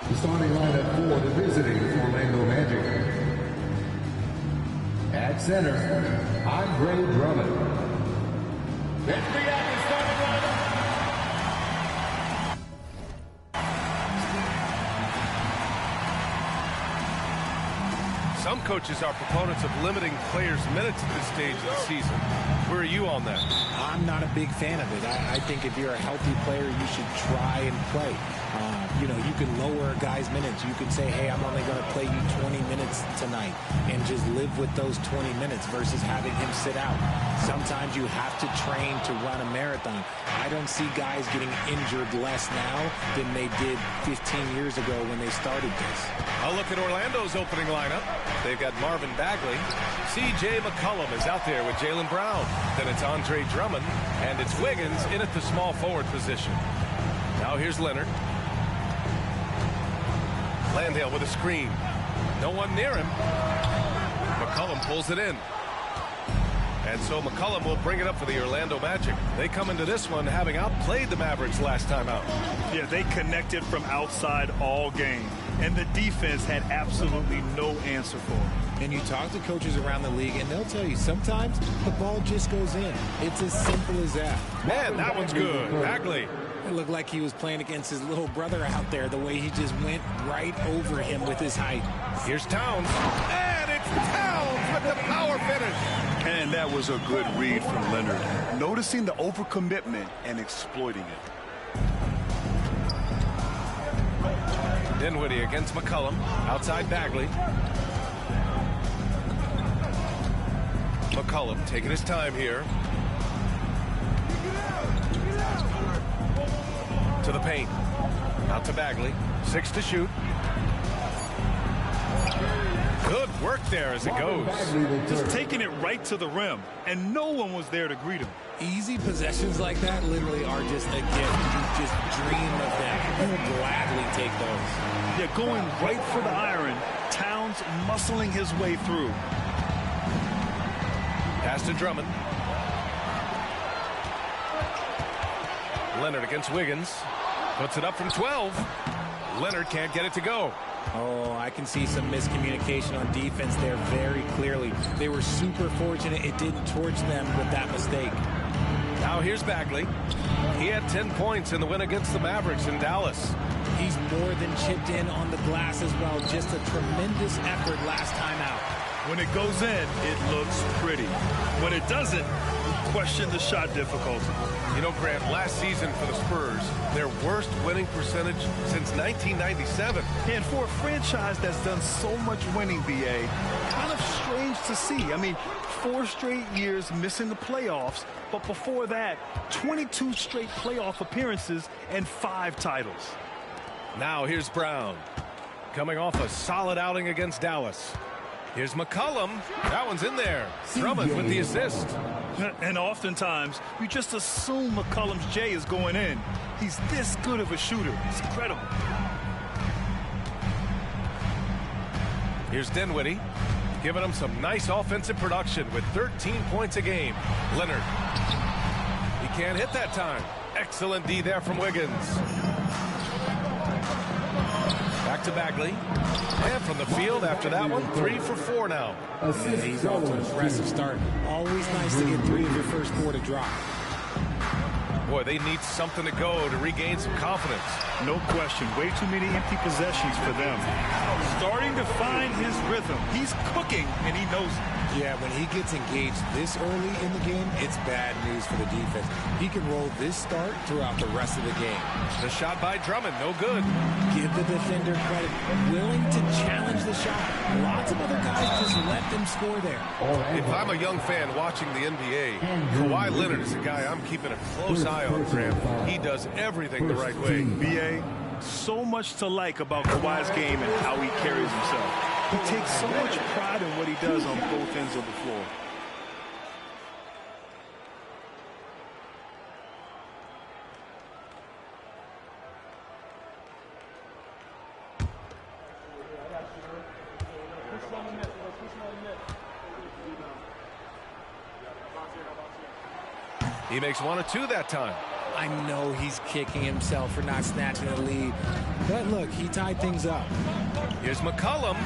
The starting lineup for the visiting Orlando Magic. At center, Andre Drummond. Let's bring out the starting lineup. Some coaches are proponents of limiting players' minutes at this stage of the season. Where are you on that? I'm not a big fan of it. I think if you're a healthy player, you should try and play. You can lower a guy's minutes. You can say, hey, I'm only going to play you 20 minutes tonight and just live with those 20 minutes versus having him sit out. Sometimes you have to train to run a marathon. I don't see guys getting injured less now than they did 15 years ago when they started this. I'll look at Orlando's opening lineup. They've got Marvin Bagley. C.J. McCollum is out there with Jaylen Brown. Then it's Andre Drummond, and it's Wiggins in at the small forward position. Now here's Leonard. Landale with a screen. No one near him. McCollum pulls it in. And so McCollum will bring it up for the Orlando Magic. They come into this one having outplayed the Mavericks last time out. Yeah, they connected from outside all game. And the defense had absolutely no answer for it. And you talk to coaches around the league, and they'll tell you sometimes the ball just goes in. It's as simple as that. Man, that one's good. Bagley. It looked like he was playing against his little brother out there, the way he just went right over him with his height. Here's Towns. And it's Towns with the power finish. And that was a good read from Leonard. Noticing the overcommitment and exploiting it. Dinwiddie against McCollum. Outside Bagley. McCollum taking his time here. To the paint. Out to Bagley. 6 to shoot. Good work there as it goes. Just taking it right to the rim, and no one was there to greet him. Easy possessions like that literally are just a gift. You just dream of them. You will gladly take those. Yeah, going right for the iron. Towns muscling his way through. Pass to Drummond. Leonard against Wiggins. Puts it up from 12. Leonard can't get it to go. Oh, I can see some miscommunication on defense there very clearly. They were super fortunate it didn't torch them with that mistake. Now here's Bagley. He had 10 points in the win against the Mavericks in Dallas. He's more than chipped in on the glass as well. Just a tremendous effort last time out. When it goes in, it looks pretty. When it doesn't, question the shot difficulty. You know, Grant, last season for the Spurs, their worst winning percentage since 1997. And for a franchise that's done so much winning, BA, kind of strange to see. I mean, 4 straight years missing the playoffs, but before that, 22 straight playoff appearances and 5 titles. Now here's Brown, coming off a solid outing against Dallas. Here's McCollum. That one's in there. Drummond with the assist. And oftentimes, you just assume McCollum's J is going in. He's this good of a shooter. It's incredible. Here's Dinwiddie, giving him some nice offensive production with 13 points a game. Leonard. He can't hit that time. Excellent D there from Wiggins. Back to Bagley. And from the field after that one, 3 for 4 now. Yeah, he's off to an impressive start. Always nice to get 3 of your first 4 to drop. Boy, they need something to go to regain some confidence. No question. Way too many empty possessions for them. Starting to find his rhythm. He's cooking, and he knows it. Yeah, when he gets engaged this early in the game, it's bad news for the defense. He can roll this start throughout the rest of the game. The shot by Drummond, no good. Give the defender credit. Willing to challenge the shot. Lots of other guys just let them score there. If I'm a young fan watching the NBA, Kawhi Leonard is a guy I'm keeping a close eye on, Graham. He does everything the right way. BA, so much to like about Kawhi's game and how he carries himself. He takes so much pride in what he does on both ends of the floor. He makes 1 or 2 that time. I know he's kicking himself for not snatching the lead. But look, he tied things up. Here's McCollum.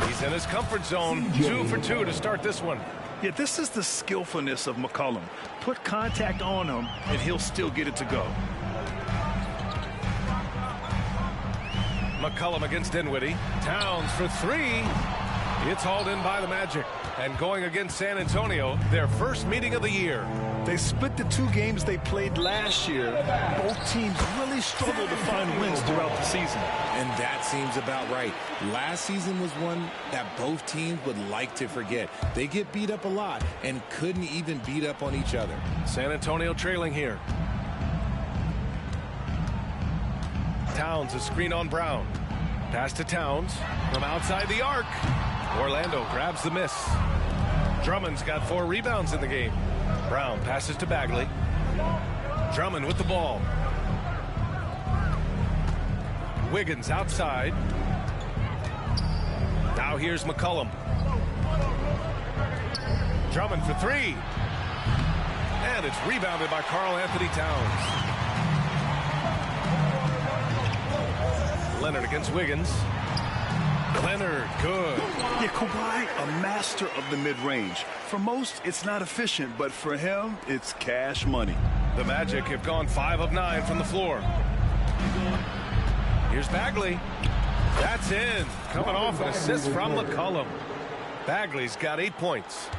He's in his comfort zone. 2 for 2 to start this one. Yeah, this is the skillfulness of McCollum. Put contact on him, and he'll still get it to go. McCollum against Dinwiddie. Towns for 3. It's hauled in by the Magic. And going against San Antonio, their first meeting of the year. They split the 2 games they played last year. Both teams really struggled to find wins throughout the season. And that seems about right. Last season was one that both teams would like to forget. They get beat up a lot and couldn't even beat up on each other. San Antonio trailing here. Towns, a screen on Brown. Pass to Towns from outside the arc. Orlando grabs the miss. Drummond's got 4 rebounds in the game. Brown passes to Bagley. Drummond with the ball. Wiggins outside. Now here's McCollum. Drummond for 3. And it's rebounded by Karl Anthony Towns. Leonard against Wiggins. Leonard, good. Yeah, Kawhi, a master of the mid-range. For most, it's not efficient, but for him, it's cash money. The Magic have gone 5 of 9 from the floor. Here's Bagley. That's in. Coming off an assist from McCollum. Bagley's got 8 points.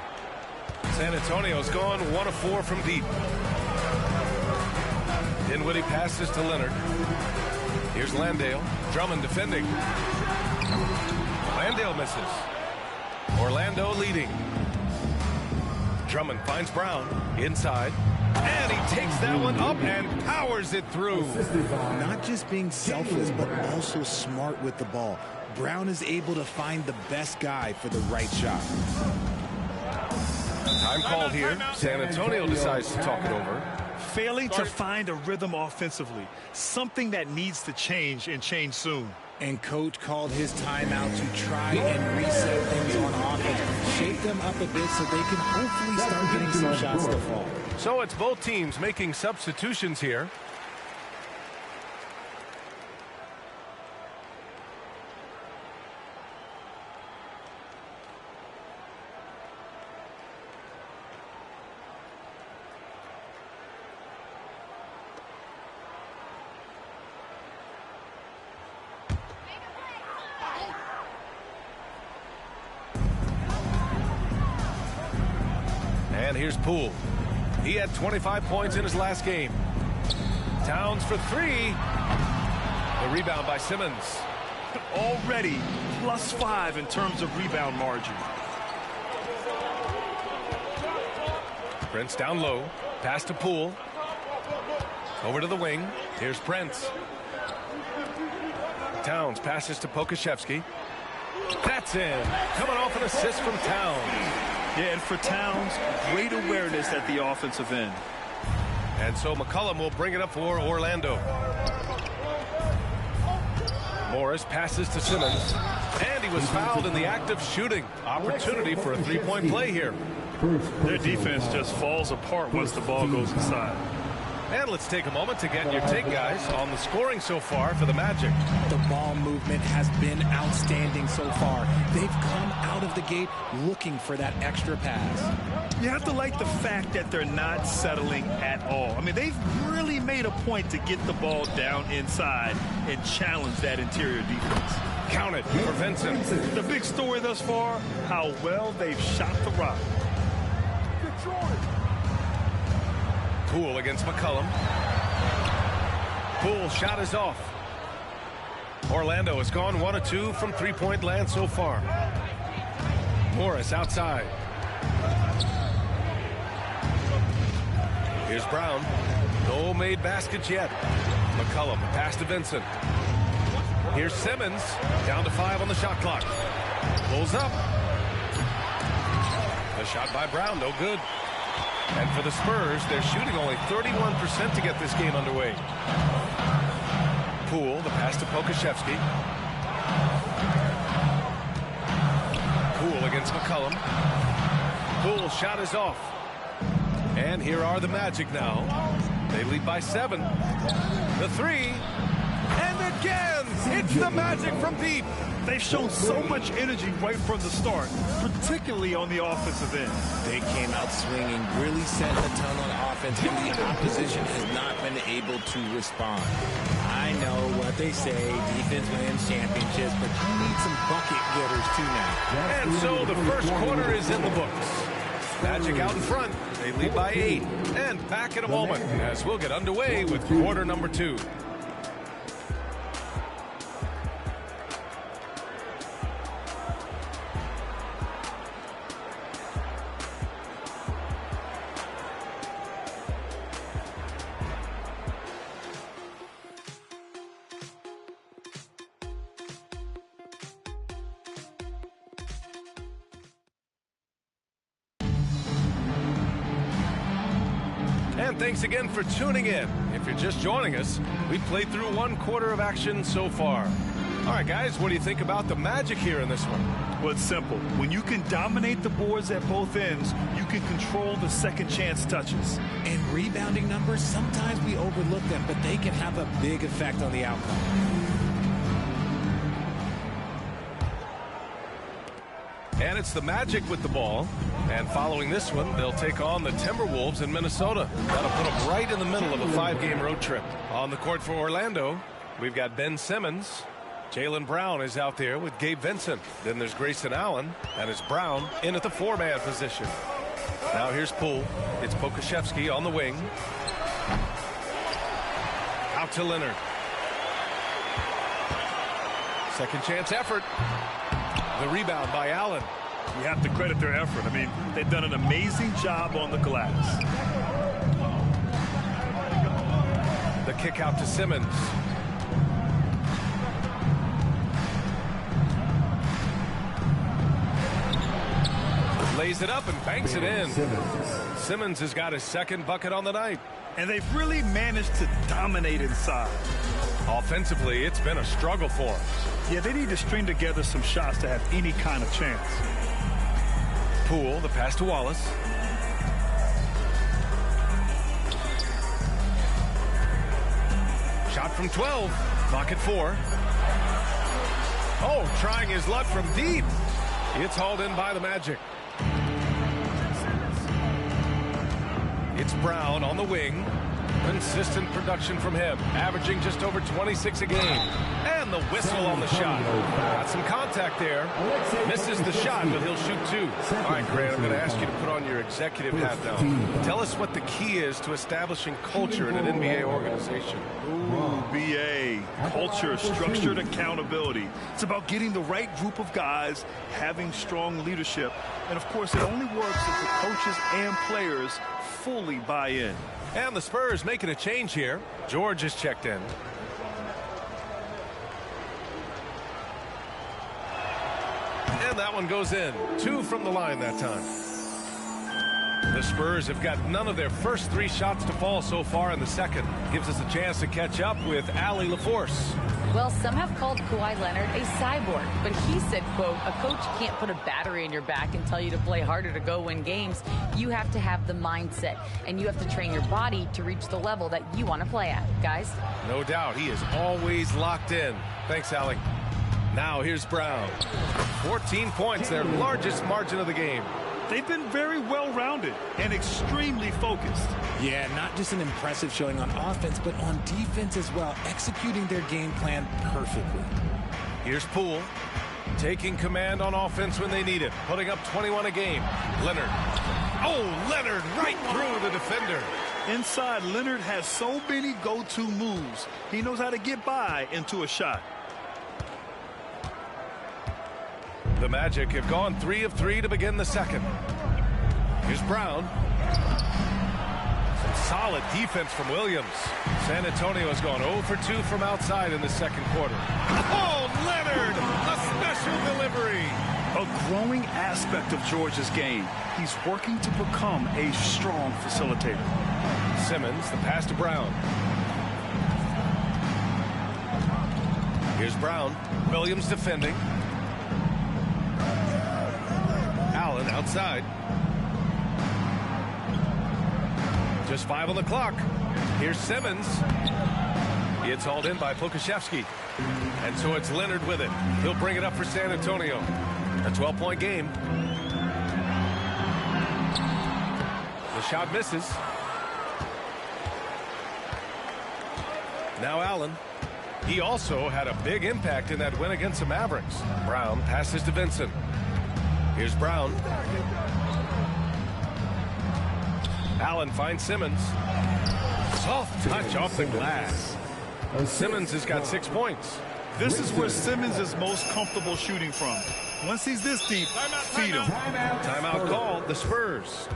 San Antonio's gone 1 of 4 from deep. Dinwiddie passes to Leonard. Here's Landale. Drummond defending. Landale misses. Orlando leading. Drummond finds Brown inside. And he takes that one up and powers it through. Not just being selfless, but also smart with the ball. Brown is able to find the best guy for the right shot. Time called here. San Antonio decides to talk it over. Failing to find a rhythm offensively. Something that needs to change and change soon. And coach called his timeout to try and reset things on offense. Shake them up a bit so they can hopefully start getting some shots to fall. So it's both teams making substitutions here. And here's Poole. He had 25 points in his last game. Towns for three. The rebound by Simmons. Already +5 in terms of rebound margin. Prince down low. Pass to Poole. Over to the wing. Here's Prince. Towns passes to Pokusevski. That's in. Coming off an assist from Towns. Yeah, and for Towns, great awareness at the offensive end. And so McCollum will bring it up for Orlando. Morris passes to Simmons. And he was fouled in the act of shooting. Opportunity for a three-point play here. Their defense just falls apart once the ball goes inside. And let's take a moment to get your take, guys, on the scoring so far for the Magic. The ball movement has been outstanding so far. They've come out of the gate looking for that extra pass. You have to like the fact that they're not settling at all. I mean, they've really made a point to get the ball down inside and challenge that interior defense. Count it for Vincent. The big story thus far, how well they've shot the rock. Poole against McCollum. Poole shot is off. Orlando has gone 1 of 2 from three-point land so far. Morris outside. Here's Brown. No made baskets yet. McCollum pass to Vincent. Here's Simmons. Down to 5 on the shot clock. Pulls up. The shot by Brown, no good. And for the Spurs, they're shooting only 31% to get this game underway. Poole, the pass to Pokusevski. Poole against McCollum. Poole's shot is off. And here are the Magic now. They lead by 7. The three. And again, it's the Magic from deep. They've shown so much energy right from the start, particularly on the offensive end. They came out swinging, really setting the tone on offense, and the opposition has not been able to respond. I know what they say, defense wins championships, but you need some bucket getters too now. And so the first quarter is in the books. Magic out in front. They lead by 8. And back in a moment as we'll get underway with quarter number 2. And thanks again for tuning in. If you're just joining us, we've played through 1 quarter of action so far. All right, guys, what do you think about the Magic here in this one? Well, it's simple. When you can dominate the boards at both ends, you can control the second chance touches. And rebounding numbers, sometimes we overlook them, but they can have a big effect on the outcome. And it's the Magic with the ball. And following this one, they'll take on the Timberwolves in Minnesota. That'll put them right in the middle of a 5-game road trip. On the court for Orlando, we've got Ben Simmons. Jaylen Brown is out there with Gabe Vincent. Then there's Grayson Allen. And it's Brown in at the 4-man position. Now here's Poole. It's Pokusevski on the wing. Out to Leonard. Second chance effort. The rebound by Allen. You have to credit their effort. I mean, they've done an amazing job on the glass. The kick out to Simmons. Lays it up and banks it in. Simmons has got his second bucket on the night. And they've really managed to dominate inside. Offensively, it's been a struggle for them. Yeah, they need to string together some shots to have any kind of chance. Poole, the pass to Wallace. Shot from 12. Clock at 4. Oh, trying his luck from deep. It's hauled in by the Magic. It's Brown on the wing. Consistent production from him, averaging just over 26 a game. And the whistle on the shot. Got some contact there. Misses the shot, but he'll shoot two. All right, Grant, I'm going to ask you to put on your executive hat now. Tell us what the key is to establishing culture in an NBA organization. Ooh, BA. Culture, structured accountability. It's about getting the right group of guys, having strong leadership. And, of course, it only works if the coaches and players fully buy in. And the Spurs making a change here. George is checked in. And that one goes in. 2 from the line that time. The Spurs have got none of their first 3 shots to fall so far in the second. Gives us a chance to catch up with Allie LaForce. Well, some have called Kawhi Leonard a cyborg, but he said, quote, a coach can't put a battery in your back and tell you to play harder to go win games. You have to have the mindset, and you have to train your body to reach the level that you want to play at, guys. No doubt. He is always locked in. Thanks, Allie. Now here's Brown. 14 points, their largest margin of the game. They've been very well-rounded and extremely focused. Yeah, not just an impressive showing on offense, but on defense as well, executing their game plan perfectly. Here's Poole, taking command on offense when they need it, putting up 21 a game. Leonard. Oh, Leonard right through the defender. Inside, Leonard has so many go-to moves. He knows how to get by into a shot. The Magic have gone 3 of 3 to begin the second. Here's Brown. Some solid defense from Williams. San Antonio has gone 0 for 2 from outside in the second quarter. Oh, Leonard! A special delivery. A growing aspect of George's game. He's working to become a strong facilitator. Simmons, the pass to Brown. Here's Brown. Williams defending. Allen outside. Just 5 on the clock. Here's Simmons. It's hauled in by Pokusevski. And so it's Leonard with it. He'll bring it up for San Antonio. A 12-point game. The shot misses. Now Allen. He also had a big impact in that win against the Mavericks. Brown passes to Vincent. Here's Brown. Allen finds Simmons. Soft touch off the glass. Simmons has got 6 points. This is where Simmons is most comfortable shooting from. Once he's this deep, feed him. Timeout called, the Spurs.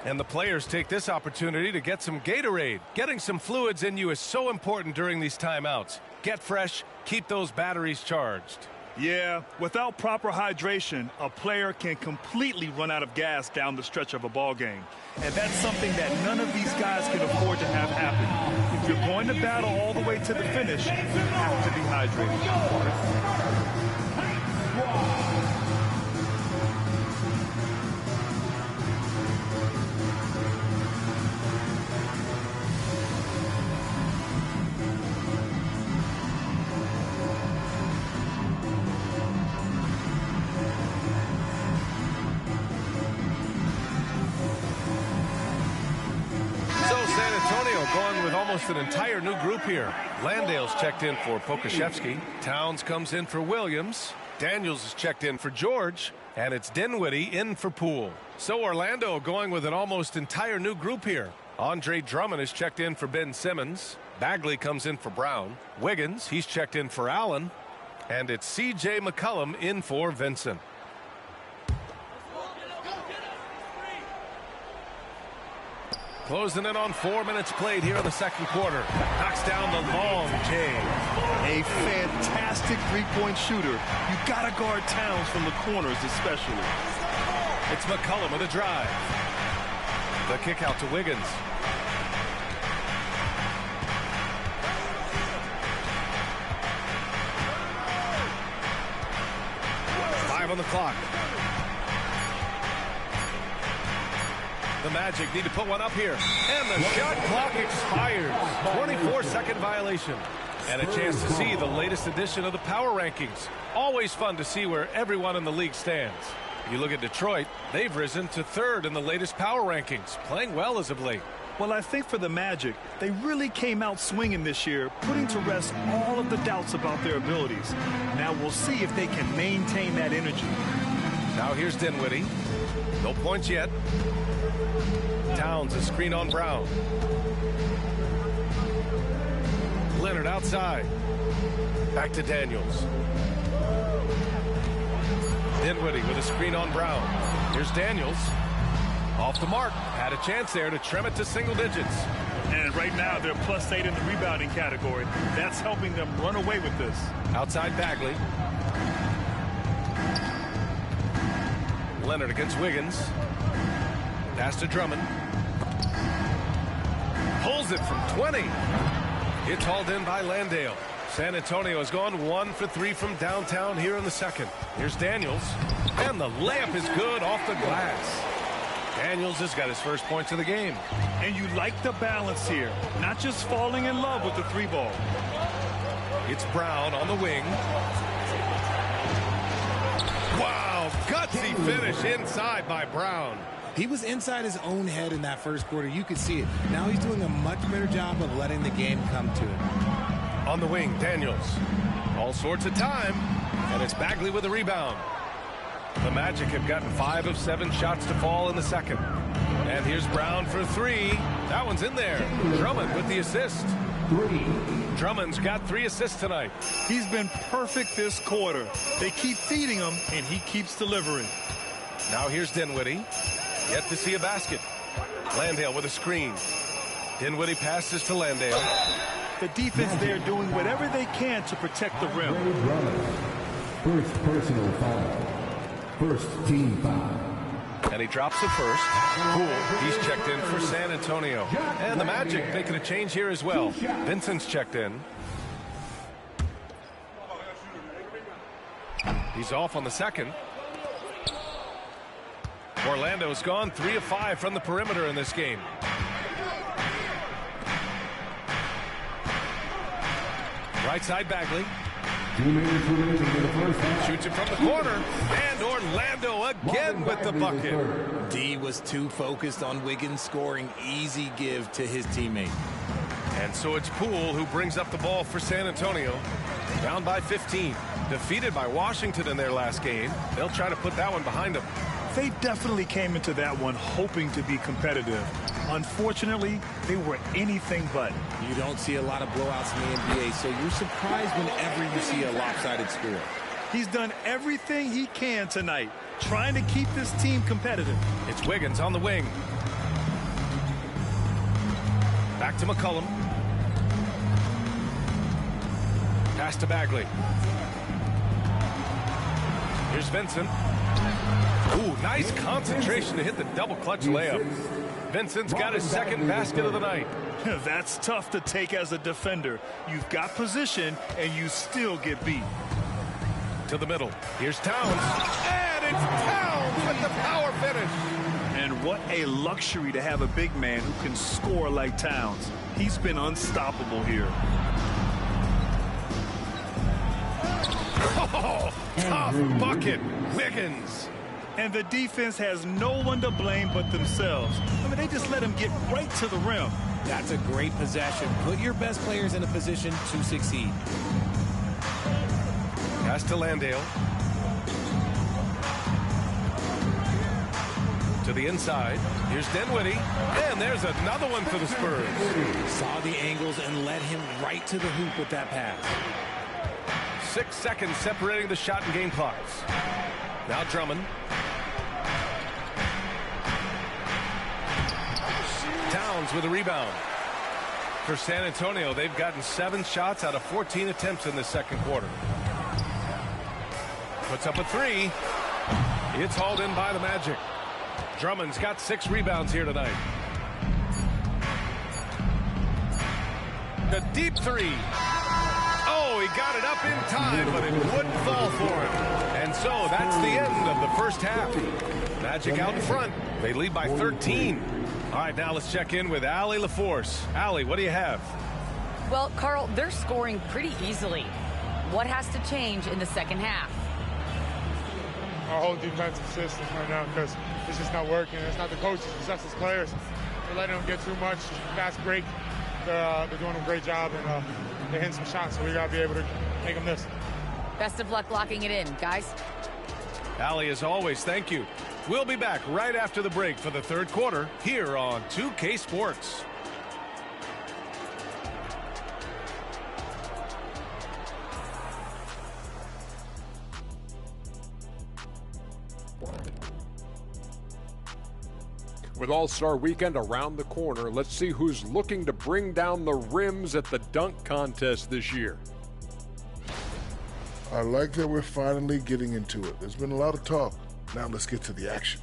And the players take this opportunity to get some Gatorade. Getting some fluids in you is so important during these timeouts. Get fresh, keep those batteries charged. Yeah, without proper hydration, a player can completely run out of gas down the stretch of a ball game. And that's something that none of these guys can afford to have happen. If you're going to battle all the way to the finish, you have to be hydrated. Going with almost an entire new group here. Landale's checked in for Pokusevski. Towns comes in for Williams. Daniels is checked in for George. And it's Dinwiddie in for Poole. So Orlando going with an almost entire new group here. Andre Drummond is checked in for Ben Simmons. Bagley comes in for Brown. Wiggins, he's checked in for Allen. And it's C.J. McCollum in for Vincent. Closing in on 4 minutes played here in the second quarter. Knocks down the long J. A fantastic three-point shooter. You got to guard Towns from the corners especially. It's McCollum with a drive. The kick out to Wiggins. On the clock. The Magic need to put one up here. And the shot clock expires. 24-second violation. And a chance to see the latest edition of the power rankings. Always fun to see where everyone in the league stands. You look at Detroit, they've risen to 3rd in the latest power rankings, playing well as of late. Well, I think for the Magic, they really came out swinging this year, putting to rest all of the doubts about their abilities. Now we'll see if they can maintain that energy. Now here's Dinwiddie. No points yet. Towns, a screen on Brown. Leonard outside. Back to Daniels. Dinwiddie with a screen on Brown. Here's Daniels. Off the mark. Had a chance there to trim it to single digits. And right now they're +8 in the rebounding category. That's helping them run away with this. Outside Bagley. Leonard against Wiggins. Pass to Drummond. Pulls it from 20. It's hauled in by Landale. San Antonio has gone 1 for 3 from downtown here in the second. Here's Daniels. And the layup is good off the glass. Daniels has got his first points of the game. And you like the balance here. Not just falling in love with the 3-ball. It's Brown on the wing. Wow, gutsy finish inside by Brown. He was inside his own head in that first quarter. You could see it. Now he's doing a much better job of letting the game come to him. On the wing, Daniels. All sorts of time. And it's Bagley with a rebound. The Magic have gotten 5 of 7 shots to fall in the second. And here's Brown for 3. That one's in there. Drummond with the assist. Drummond's got 3 assists tonight. He's been perfect this quarter. They keep feeding him, and he keeps delivering. Now here's Dinwiddie. Yet to see a basket. Landale with a screen. Dinwiddie passes to Landale. The defense there doing whatever they can to protect the rim. First personal foul. First team foul. And he drops the first. Cool. He's checked in for San Antonio. And the Magic making a change here as well. Vincent's checked in. He's off on the second. Orlando's gone 3 of 5 from the perimeter in this game. Right side Bagley. 2 minutes remaining in the first half. Shoots it from the corner. And Orlando again with the bucket. D was too focused on Wiggins scoring. Easy give to his teammate. And so it's Poole who brings up the ball for San Antonio. Down by 15. Defeated by Washington in their last game. They'll try to put that one behind them. They definitely came into that one hoping to be competitive. Unfortunately, they were anything but. You don't see a lot of blowouts in the NBA, so you're surprised whenever you see a lopsided score. He's done everything he can tonight, trying to keep this team competitive. It's Wiggins on the wing. Back to McCollum. Pass to Bagley. Here's Vincent. Ooh, nice concentration to hit the double clutch layup. Vincent's got his second basket of the night. That's tough to take as a defender. You've got position, and you still get beat. To the middle. Here's Towns. And it's Towns with the power finish. And what a luxury to have a big man who can score like Towns. He's been unstoppable here. Oh, tough bucket. Wiggins. And the defense has no one to blame but themselves. I mean, they just let him get right to the rim. That's a great possession. Put your best players in a position to succeed. Pass to Landale. To the inside. Here's Dinwiddie. And there's another one for the Spurs. Saw the angles and led him right to the hoop with that pass. 6 seconds separating the shot and game clocks. Now Drummond. Towns with a rebound. For San Antonio, they've gotten 7 shots out of 14 attempts in the second quarter. Puts up a 3. It's hauled in by the Magic. Drummond's got 6 rebounds here tonight. The deep 3. Oh, he got it up in time, but it wouldn't fall for him. And so that's the end of the first half. Magic out in front. They lead by 13. All right, now let's check in with Allie LaForce. Allie, what do you have? Well, Carl, they're scoring pretty easily. What has to change in the second half? Our whole defensive system right now, because it's just not working. It's not the coaches, it's us as players. We're letting them get too much fast break. They're doing a great job, and they're hitting some shots, so we got to be able to make them miss. Best of luck locking it in, guys. Allie, as always, thank you. We'll be back right after the break for the third quarter here on 2K Sports. With All-Star Weekend around the corner, let's see who's looking to bring down the rims at the dunk contest this year. I like that we're finally getting into it. There's been a lot of talk. Now let's get to the action.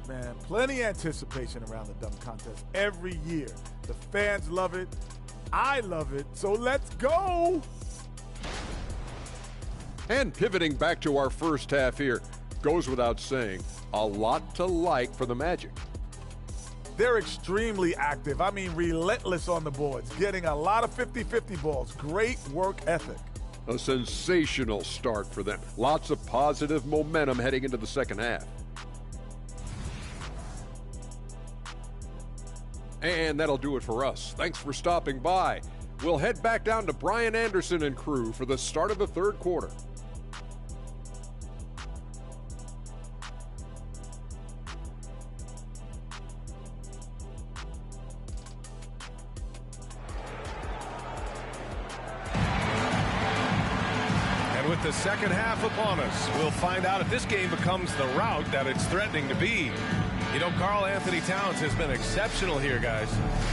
Man, plenty of anticipation around the dunk contest every year. The fans love it. I love it. So let's go. And pivoting back to our first half here, goes without saying, a lot to like for the Magic. They're extremely active. I mean, relentless on the boards, getting a lot of 50-50 balls. Great work ethic. A sensational start for them. Lots of positive momentum heading into the second half. And that'll do it for us. Thanks for stopping by. We'll head back down to Brian Anderson and crew for the start of the third quarter. With the second half upon us, we'll find out if this game becomes the rout that it's threatening to be. You know, Karl Anthony Towns has been exceptional here, guys.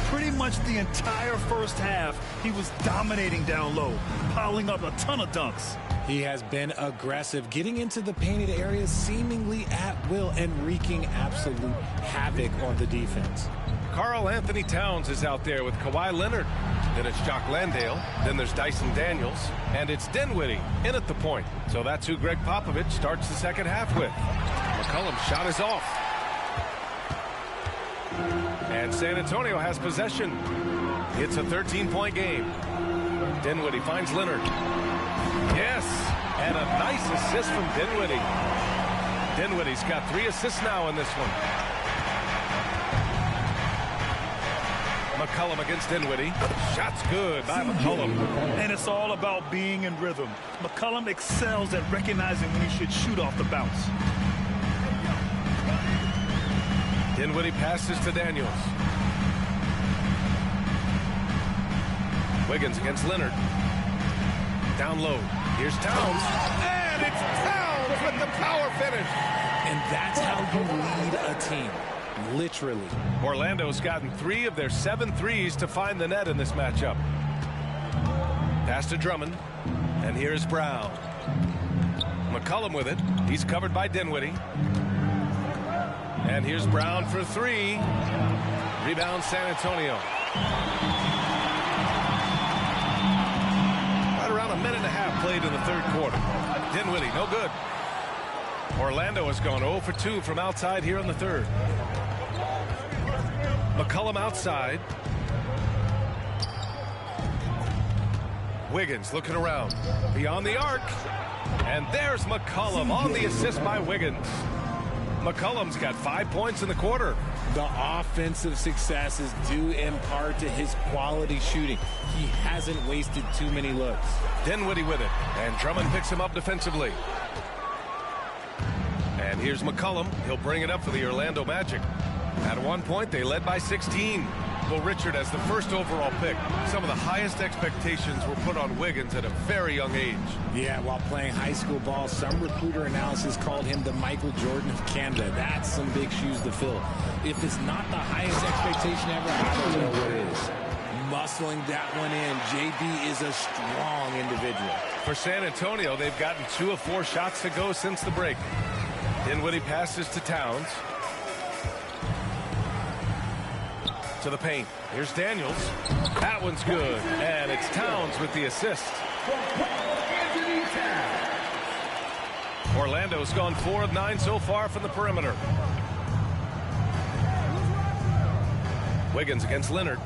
Pretty much the entire first half, he was dominating down low, piling up a ton of dunks. He has been aggressive, getting into the painted areas seemingly at will and wreaking absolute havoc on the defense. Karl Anthony Towns is out there with Kawhi Leonard. Then it's Jock Landale. Then there's Dyson Daniels. And it's Dinwiddie in at the point. So that's who Greg Popovich starts the second half with. McCollum's shot is off. And San Antonio has possession. It's a 13-point game. Dinwiddie finds Leonard. Yes, and a nice assist from Dinwiddie. Dinwiddie's got 3 assists now in this one. McCollum against Dinwiddie. Shot's good by McCollum. And it's all about being in rhythm. McCollum excels at recognizing when he should shoot off the bounce. Dinwiddie passes to Daniels. Wiggins against Leonard. Down low. Here's Towns. And it's Towns with the power finish. And that's how you lead a team. Literally. Orlando's gotten 3 of their 7 threes to find the net in this matchup. Pass to Drummond. And here's Brown. McCollum with it. He's covered by Dinwiddie. And here's Brown for 3. Rebound San Antonio. Right around a minute and a half played in the third quarter. Dinwiddie, no good. Orlando has gone 0 for 2 from outside here in the third. McCollum outside. Wiggins looking around. Beyond the arc. And there's McCollum on the assist by Wiggins. McCollum's got 5 points in the quarter. The offensive success is due in part to his quality shooting. He hasn't wasted too many looks. Dinwiddie with it. And Drummond picks him up defensively. And here's McCollum. He'll bring it up for the Orlando Magic. At one point, they led by 16. Well, Richard, as the first overall pick, some of the highest expectations were put on Wiggins at a very young age. Yeah, while playing high school ball, some recruiter analysis called him the Michael Jordan of Canada. That's some big shoes to fill. If it's not the highest expectation ever, I don't know what it is. Muscling that one in, JB is a strong individual. For San Antonio, they've gotten 2 of 4 shots to go since the break. Dinwiddie passes to Towns. To the paint. Here's Daniels. That one's good. And it's Towns with the assist. Orlando's gone 4 of 9 so far from the perimeter. Wiggins against Leonard.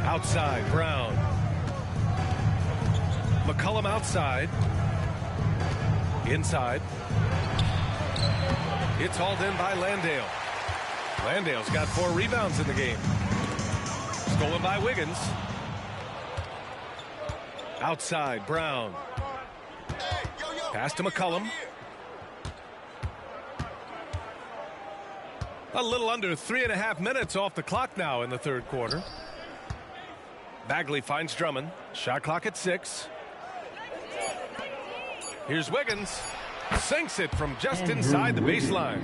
Outside, Brown. McCollum outside. Inside. It's hauled in by Landale. Landale's got 4 rebounds in the game. Stolen by Wiggins. Outside, Brown. Pass to McCollum. A little under 3.5 minutes off the clock now in the third quarter. Bagley finds Drummond. Shot clock at 6. Here's Wiggins. Sinks it from just inside the baseline.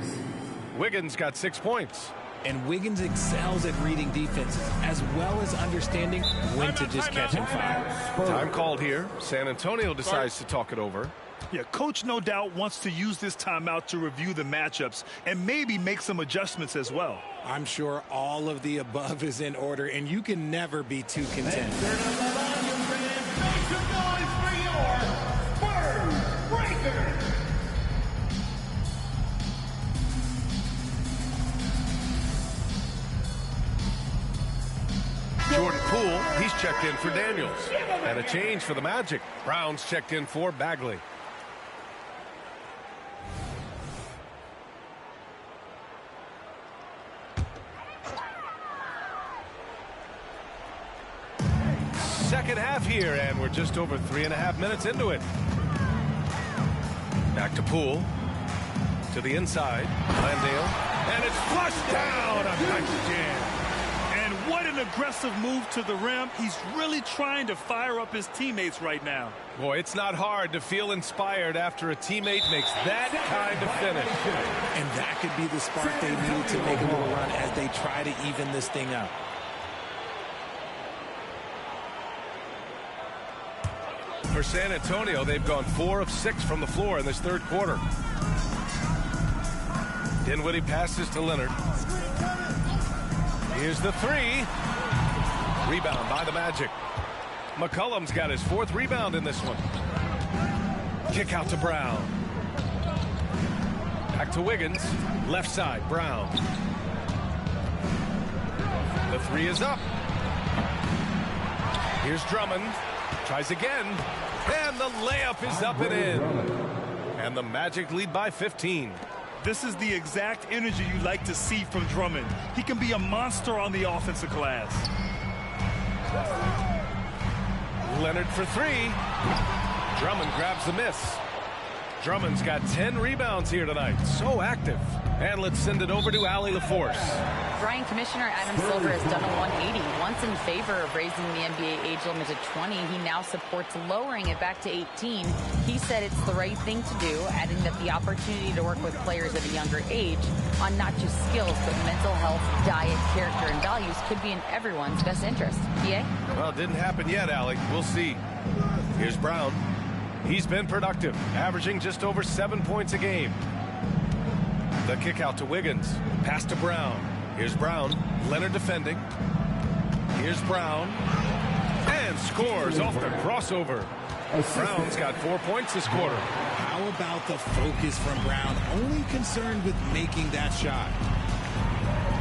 Wiggins got 6 points. And Wiggins excels at reading defenses as well as understanding when to just catch and fire. Time called here. San Antonio decides to talk it over. Yeah, coach no doubt wants to use this timeout to review the matchups and maybe make some adjustments as well. I'm sure all of the above is in order, and you can never be too content. Jordan Poole, he's checked in for Daniels. And a change for the Magic. Brown's checked in for Bagley. Second half here, and we're just over 3.5 minutes into it. Back to Poole. To the inside. Landale. And it's flushed down. A nice jam. What an aggressive move to the rim. He's really trying to fire up his teammates right now. Boy, it's not hard to feel inspired after a teammate makes that kind of finish. And that could be the spark they need to make a little run as they try to even this thing up. For San Antonio, they've gone 4 of 6 from the floor in this third quarter. Dinwiddie passes to Leonard. Here's the 3. Rebound by the Magic. McCollum's got his 4th rebound in this one. Kick out to Brown. Back to Wiggins. Left side, Brown. The 3 is up. Here's Drummond. Tries again. And the layup is up and in. And the Magic lead by 15. This is the exact energy you like to see from Drummond. He can be a monster on the offensive glass. Leonard for 3. Drummond grabs the miss. Drummond's got 10 rebounds here tonight. So active. And let's send it over to Allie LaForce. Brian, Commissioner Adam Silver has done a 180. Once in favor of raising the NBA age limit to 20, he now supports lowering it back to 18. He said it's the right thing to do, adding that the opportunity to work with players at a younger age on not just skills, but mental health, diet, character, and values could be in everyone's best interest. PA? Well, it didn't happen yet, Allie. We'll see. Here's Brown. He's been productive, averaging just over 7 points a game. The kick out to Wiggins. Pass to Brown. Here's Brown. Leonard defending. Here's Brown. And scores off the crossover. Brown's got 4 points this quarter. How about the focus from Brown? Only concerned with making that shot.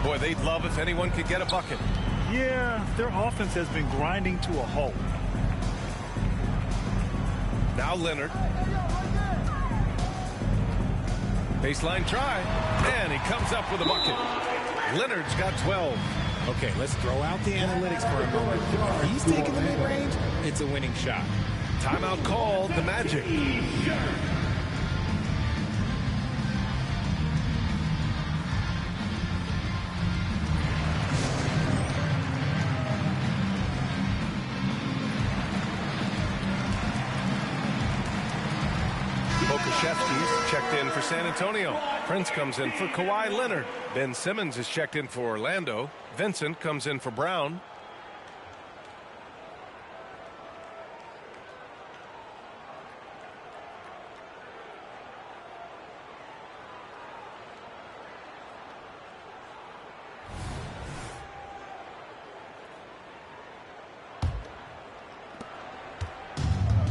Boy, they'd love if anyone could get a bucket. Yeah, their offense has been grinding to a halt. Now Leonard. Baseline try. And he comes up with a bucket. Leonard's got 12. Okay, let's throw out the analytics for a moment. If he's taking the mid-range, it's a winning shot. Timeout called, the Magic. Okashevsky's checked in for San Antonio. Prince comes in for Kawhi Leonard. Ben Simmons is checked in for Orlando. Vincent comes in for Brown.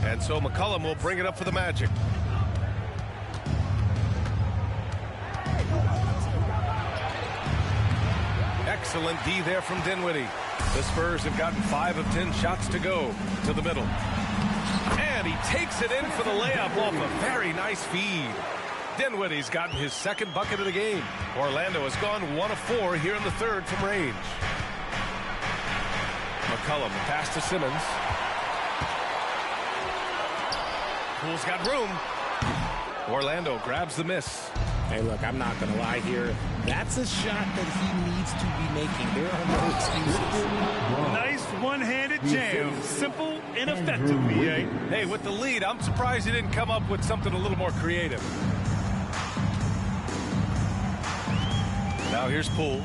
And so McCollum will bring it up for the Magic. Excellent D there from Dinwiddie. The Spurs have gotten 5 of 10 shots to go to the middle. And he takes it in for the layup off a very nice feed. Dinwiddie's gotten his second bucket of the game. Orlando has gone 1 of 4 here in the third from range. McCollum, pass to Simmons. Poole's got room. Orlando grabs the miss. Hey, look, I'm not going to lie here. That's a shot that he needs to be making. There are no excuses. Nice one-handed jam. Simple and effective, VA. Hey, with the lead, I'm surprised he didn't come up with something a little more creative. Now here's Poole.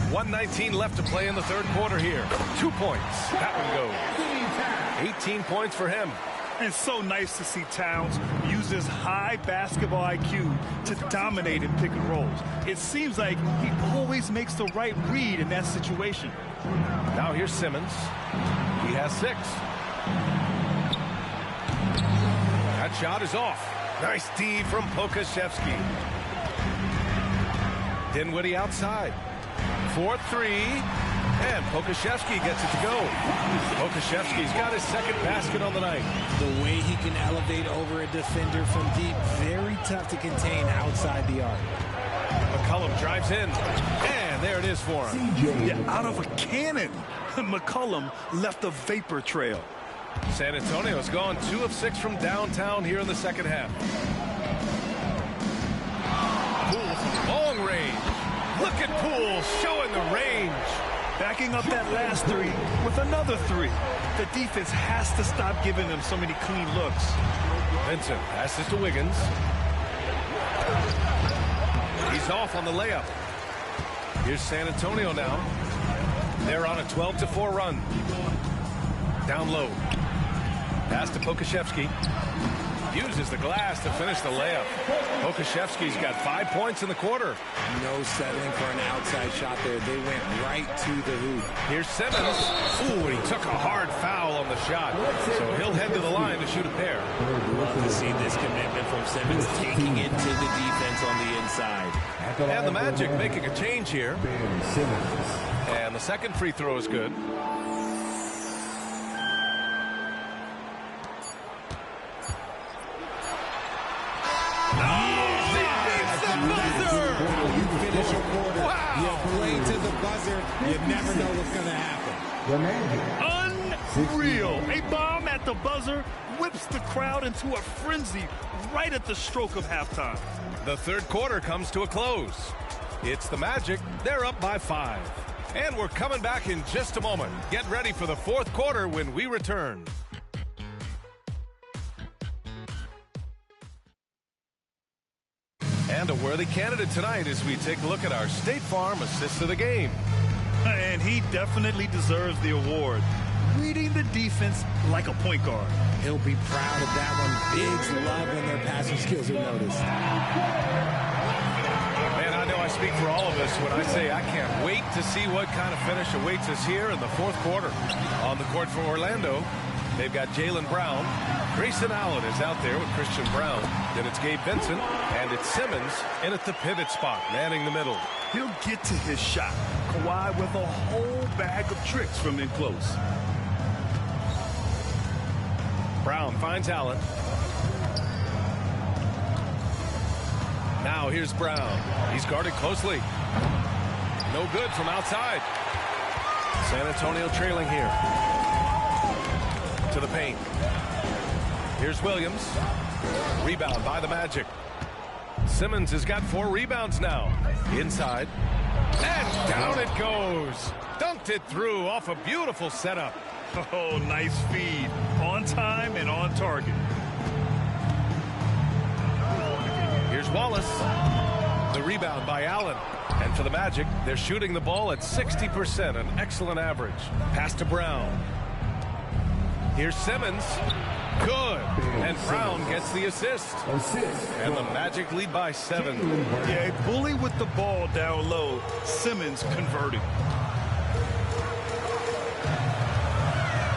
1:19 left to play in the third quarter here. 2 points. That one goes. 18 points for him. And so nice to see Towns use his high basketball IQ to dominate in pick and rolls. It seems like he always makes the right read in that situation. Now here's Simmons. He has 6. That shot is off. Nice D from Pokashevsky. Dinwiddie outside. 4-3. And Pokashevsky gets it to go. Pokashevsky's got his second basket on the night. The way he can elevate over a defender from deep, very tough to contain outside the arc. McCollum drives in. And there it is for him. Yeah, out of a cannon. McCollum left a vapor trail. San Antonio's gone 2 of 6 from downtown here in the second half. Poole from long range. Look at Poole showing the range. Backing up that last 3 with another 3. The defense has to stop giving them so many clean looks. Vincent passes to Wiggins. He's off on the layup. Here's San Antonio now. They're on a 12-4 run. Down low. Pass to Pokashevsky. Uses the glass to finish the layup. Pokashevsky's got 5 points in the quarter. No settling for an outside shot there. They went right to the hoop. Here's Simmons. Ooh, and he took a hard foul on the shot. So he'll head to the line to shoot a pair. Love to see this commitment from Simmons, taking it to the defense on the inside. And the Magic making a change here. And the second free throw is good. You never know what's going to happen. Unreal. A bomb at the buzzer whips the crowd into a frenzy right at the stroke of halftime. The third quarter comes to a close. It's the Magic. They're up by 5. And we're coming back in just a moment. Get ready for the fourth quarter when we return. And a worthy candidate tonight as we take a look at our State Farm Assist of the Game. And he definitely deserves the award. Reading the defense like a point guard. He'll be proud of that one. Bigs love when their passing skills are noticed. Man, I know I speak for all of us when I say I can't wait to see what kind of finish awaits us here in the fourth quarter. On the court for Orlando, they've got Jaylen Brown. Grayson Allen is out there with Christian Brown. Then it's Gabe Vincent, and it's Simmons in at the pivot spot, manning the middle. He'll get to his shot. Kawhi with a whole bag of tricks from in close. Brown finds Allen. Now here's Brown. He's guarded closely. No good from outside. San Antonio trailing here. To the paint. Here's Williams. Rebound by the Magic. Simmons has got 4 rebounds now. Inside. And down it goes. Dunked it through off a beautiful setup. Oh, nice feed. On time and on target. Here's Wallace. The rebound by Allen. And for the Magic, they're shooting the ball at 60%, an excellent average. Pass to Brown. Here's Simmons. Good. And Brown gets the assist. And the Magic lead by 7. Yeah, a bully with the ball down low. Simmons converting.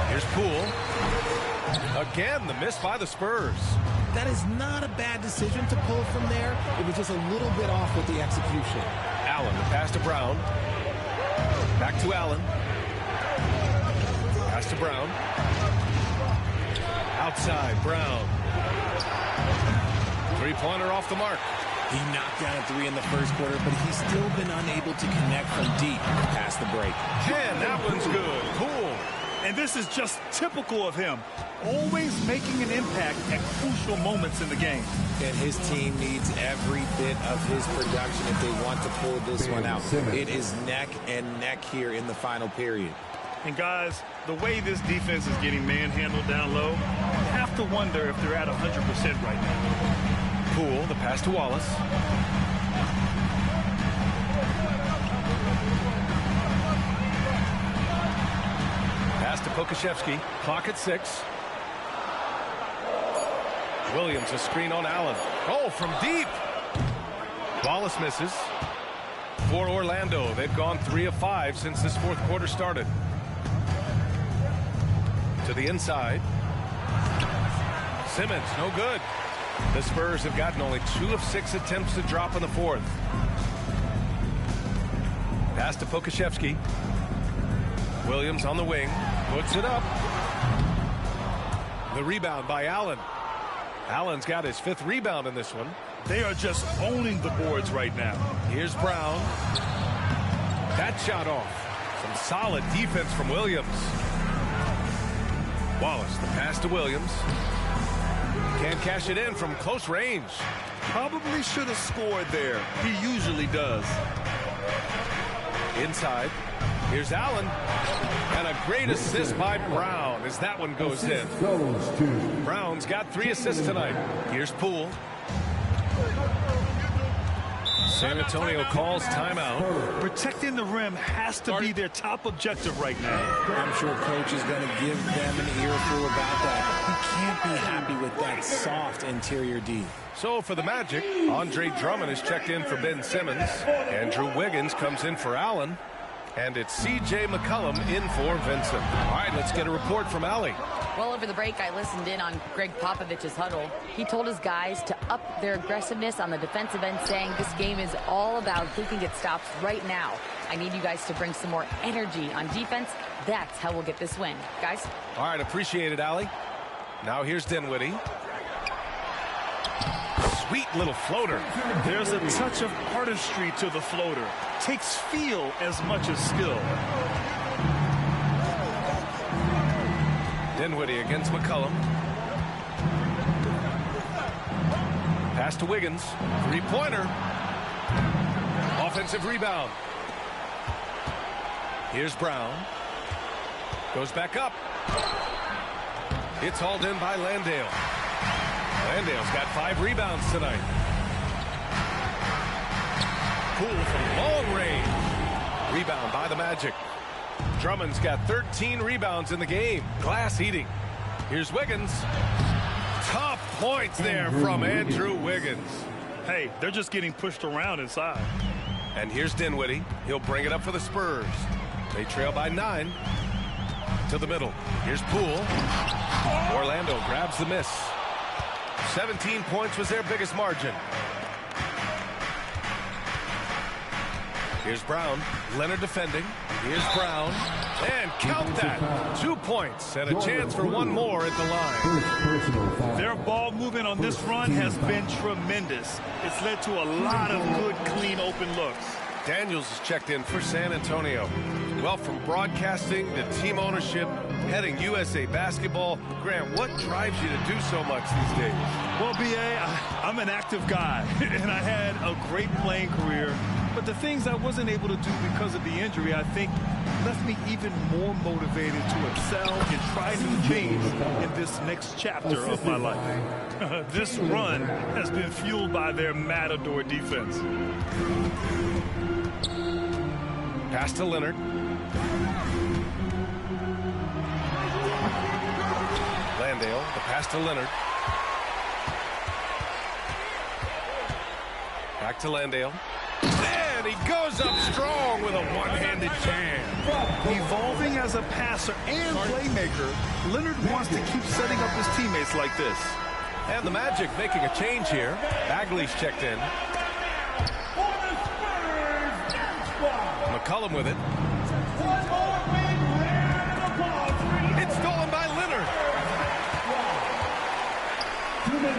Here's Poole. Again, the miss by the Spurs. That is not a bad decision to pull from there. It was just a little bit off with the execution. Allen, the pass to Brown. Back to Allen. Pass to Brown. Outside, Brown. Three-pointer off the mark. He knocked down a three in the first quarter, but he's still been unable to connect from deep past the break. 10, that one's good. Poole. And this is just typical of him. Always making an impact at crucial moments in the game. And his team needs every bit of his production if they want to pull this one out. It is neck and neck here in the final period. And guys, the way this defense is getting manhandled down low, you have to wonder if they're at 100% right now. Poole, the pass to Wallace. Pass to Pokashevsky. Clock at 6. Williams, a screen on Allen. Oh, from deep. Wallace misses. For Orlando, they've gone 3 of 5 since this fourth quarter started. To the inside. Simmons, no good. The Spurs have gotten only 2 of 6 attempts to drop in the fourth. Pass to Pokashevsky. Williams on the wing. Puts it up. The rebound by Allen. Allen's got his 5th rebound in this one. They are just owning the boards right now. Here's Brown. That shot off. Some solid defense from Williams. Wallace, the pass to Williams. Can't cash it in from close range. Probably should have scored there. He usually does. Inside. Here's Allen. And a great assist by Brown as that one goes in. Brown's got 3 assists tonight. Here's Poole. San Antonio calls timeout. Protecting the rim has to be their top objective right now. I'm sure coach is going to give them an earful about that. He can't be happy with that soft interior D. So for the Magic, Andre Drummond is checked in for Ben Simmons. Andrew Wiggins comes in for Allen. And it's C.J. McCollum in for Vincent. All right, let's get a report from Allie. Well, over the break, I listened in on Greg Popovich's huddle. He told his guys to up their aggressiveness on the defensive end, saying this game is all about who can get stops right now. I need you guys to bring some more energy on defense. That's how we'll get this win. Guys? All right, appreciate it, Allie. Now here's Dinwiddie. Sweet little floater. There's a touch of artistry to the floater. Takes feel as much as skill. Dinwiddie against McCollum. Pass to Wiggins. 3-pointer. Offensive rebound. Here's Brown. Goes back up. It's hauled in by Landale. Landale's got 5 rebounds tonight. Poole from long range. Rebound by the Magic. Drummond's got 13 rebounds in the game. Glass eating. Here's Wiggins. Tough points there from Andrew Wiggins. Hey, they're just getting pushed around inside. And here's Dinwiddie. He'll bring it up for the Spurs. They trail by 9. To the middle. Here's Poole. Orlando grabs the miss. 17 points was their biggest margin. Here's Brown. Leonard defending. Here's Brown. And count that. 2 points and a chance for one more at the line. Their ball movement on this run has been tremendous. It's led to a lot of good, clean, open looks. Daniels is checked in for San Antonio. Well, from broadcasting to team ownership, heading USA basketball, Grant, what drives you to do so much these days? Well, B.A., I'm an active guy, and I had a great playing career. But the things I wasn't able to do because of the injury, I think, left me even more motivated to excel and try new things in this next chapter of my life. This run has been fueled by their matador defense. Pass to Leonard. Landale, the pass to Leonard. Back to Landale. And he goes up strong with a one-handed jam. Evolving as a passer and playmaker, Leonard wants to keep setting up his teammates like this. And the Magic making a change here. Bagley's checked in. McCollum with it. It's stolen by Leonard.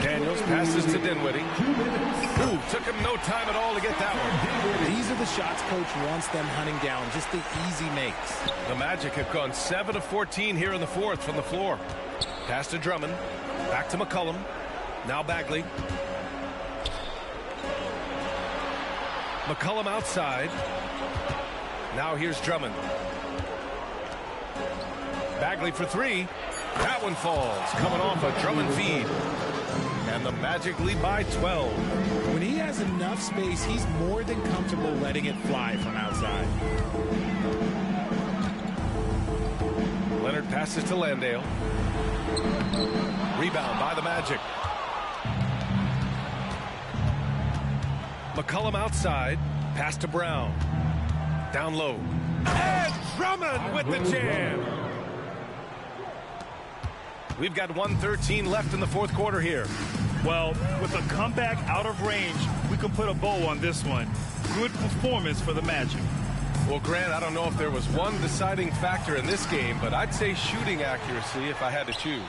Daniels passes to Dinwiddie. Ooh, took him no time at all to get that one. These are the shots coach wants them hunting down, just the easy makes. The Magic have gone 7 of 14 here in the fourth from the floor. Pass to Drummond. Back to McCollum. Now Bagley. McCollum outside. Now here's Drummond. Bagley for three. That one falls. Coming off a Drummond feed. And the Magic lead by 12. When he has enough space, he's more than comfortable letting it fly from outside. Leonard passes to Landale. Rebound by the Magic. McCollum outside. Pass to Brown. Down low. And Drummond with the jam. We've got 1:13 left in the fourth quarter here. Well, with a comeback out of range, we can put a bow on this one. Good performance for the Magic. Well, Grant, I don't know if there was one deciding factor in this game, but I'd say shooting accuracy if I had to choose.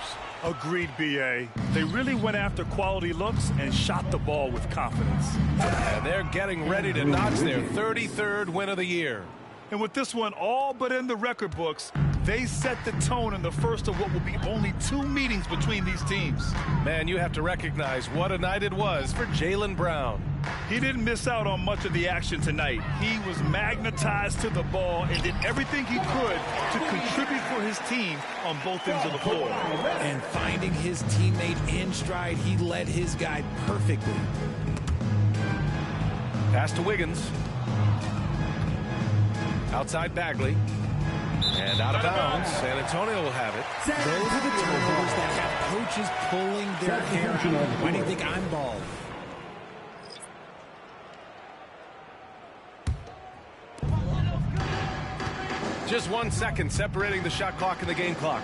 Agreed, B.A. They really went after quality looks and shot the ball with confidence. And they're getting ready to notch their 33rd win of the year. And with this one all but in the record books, they set the tone in the first of what will be only 2 meetings between these teams. Man, you have to recognize what a night it was for Jaylen Brown. He didn't miss out on much of the action tonight. He was magnetized to the ball and did everything he could to contribute for his team on both ends of the floor. And finding his teammate in stride, he led his guy perfectly. Pass to Wiggins. Outside Bagley. And out of bounds. San Antonio will have it. Those are the turnovers that have coaches pulling their hair out. Why do you think I'm bald? Just 1 second separating the shot clock and the game clock.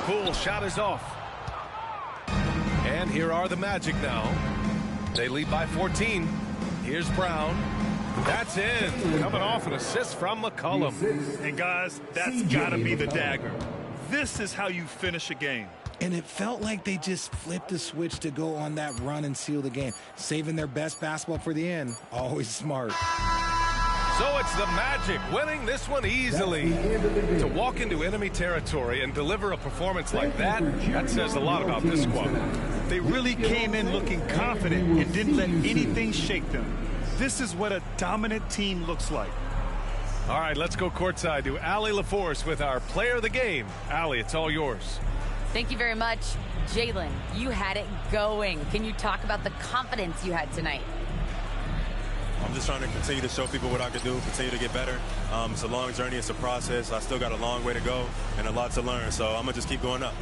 Poole shot is off. And here are the Magic now. They lead by 14. Here's Brown. That's in. Coming off an assist from McCollum. And guys, that's got to be the dagger. This is how you finish a game. And it felt like they just flipped the switch to go on that run and seal the game. Saving their best basketball for the end. Always smart. So it's the Magic winning this one easily. To walk into enemy territory and deliver a performance like that, that says a lot about this squad. They really came in looking confident and didn't let anything shake them. This is what a dominant team looks like. All right, let's go courtside to Allie LaForce with our player of the game. Allie, it's all yours. Thank you very much. Jaylen, you had it going. Can you talk about the confidence you had tonight? I'm just trying to continue to show people what I can do, continue to get better. It's a long journey. It's a process. I still got a long way to go and a lot to learn, so I'm going to just keep going up.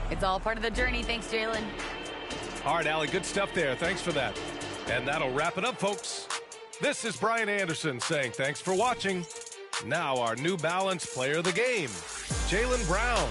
It's all part of the journey. Thanks, Jaylen. All right, Allie, good stuff there. Thanks for that. And that'll wrap it up, folks. This is Brian Anderson saying thanks for watching. Now our New Balance player of the game, Jaylen Brown.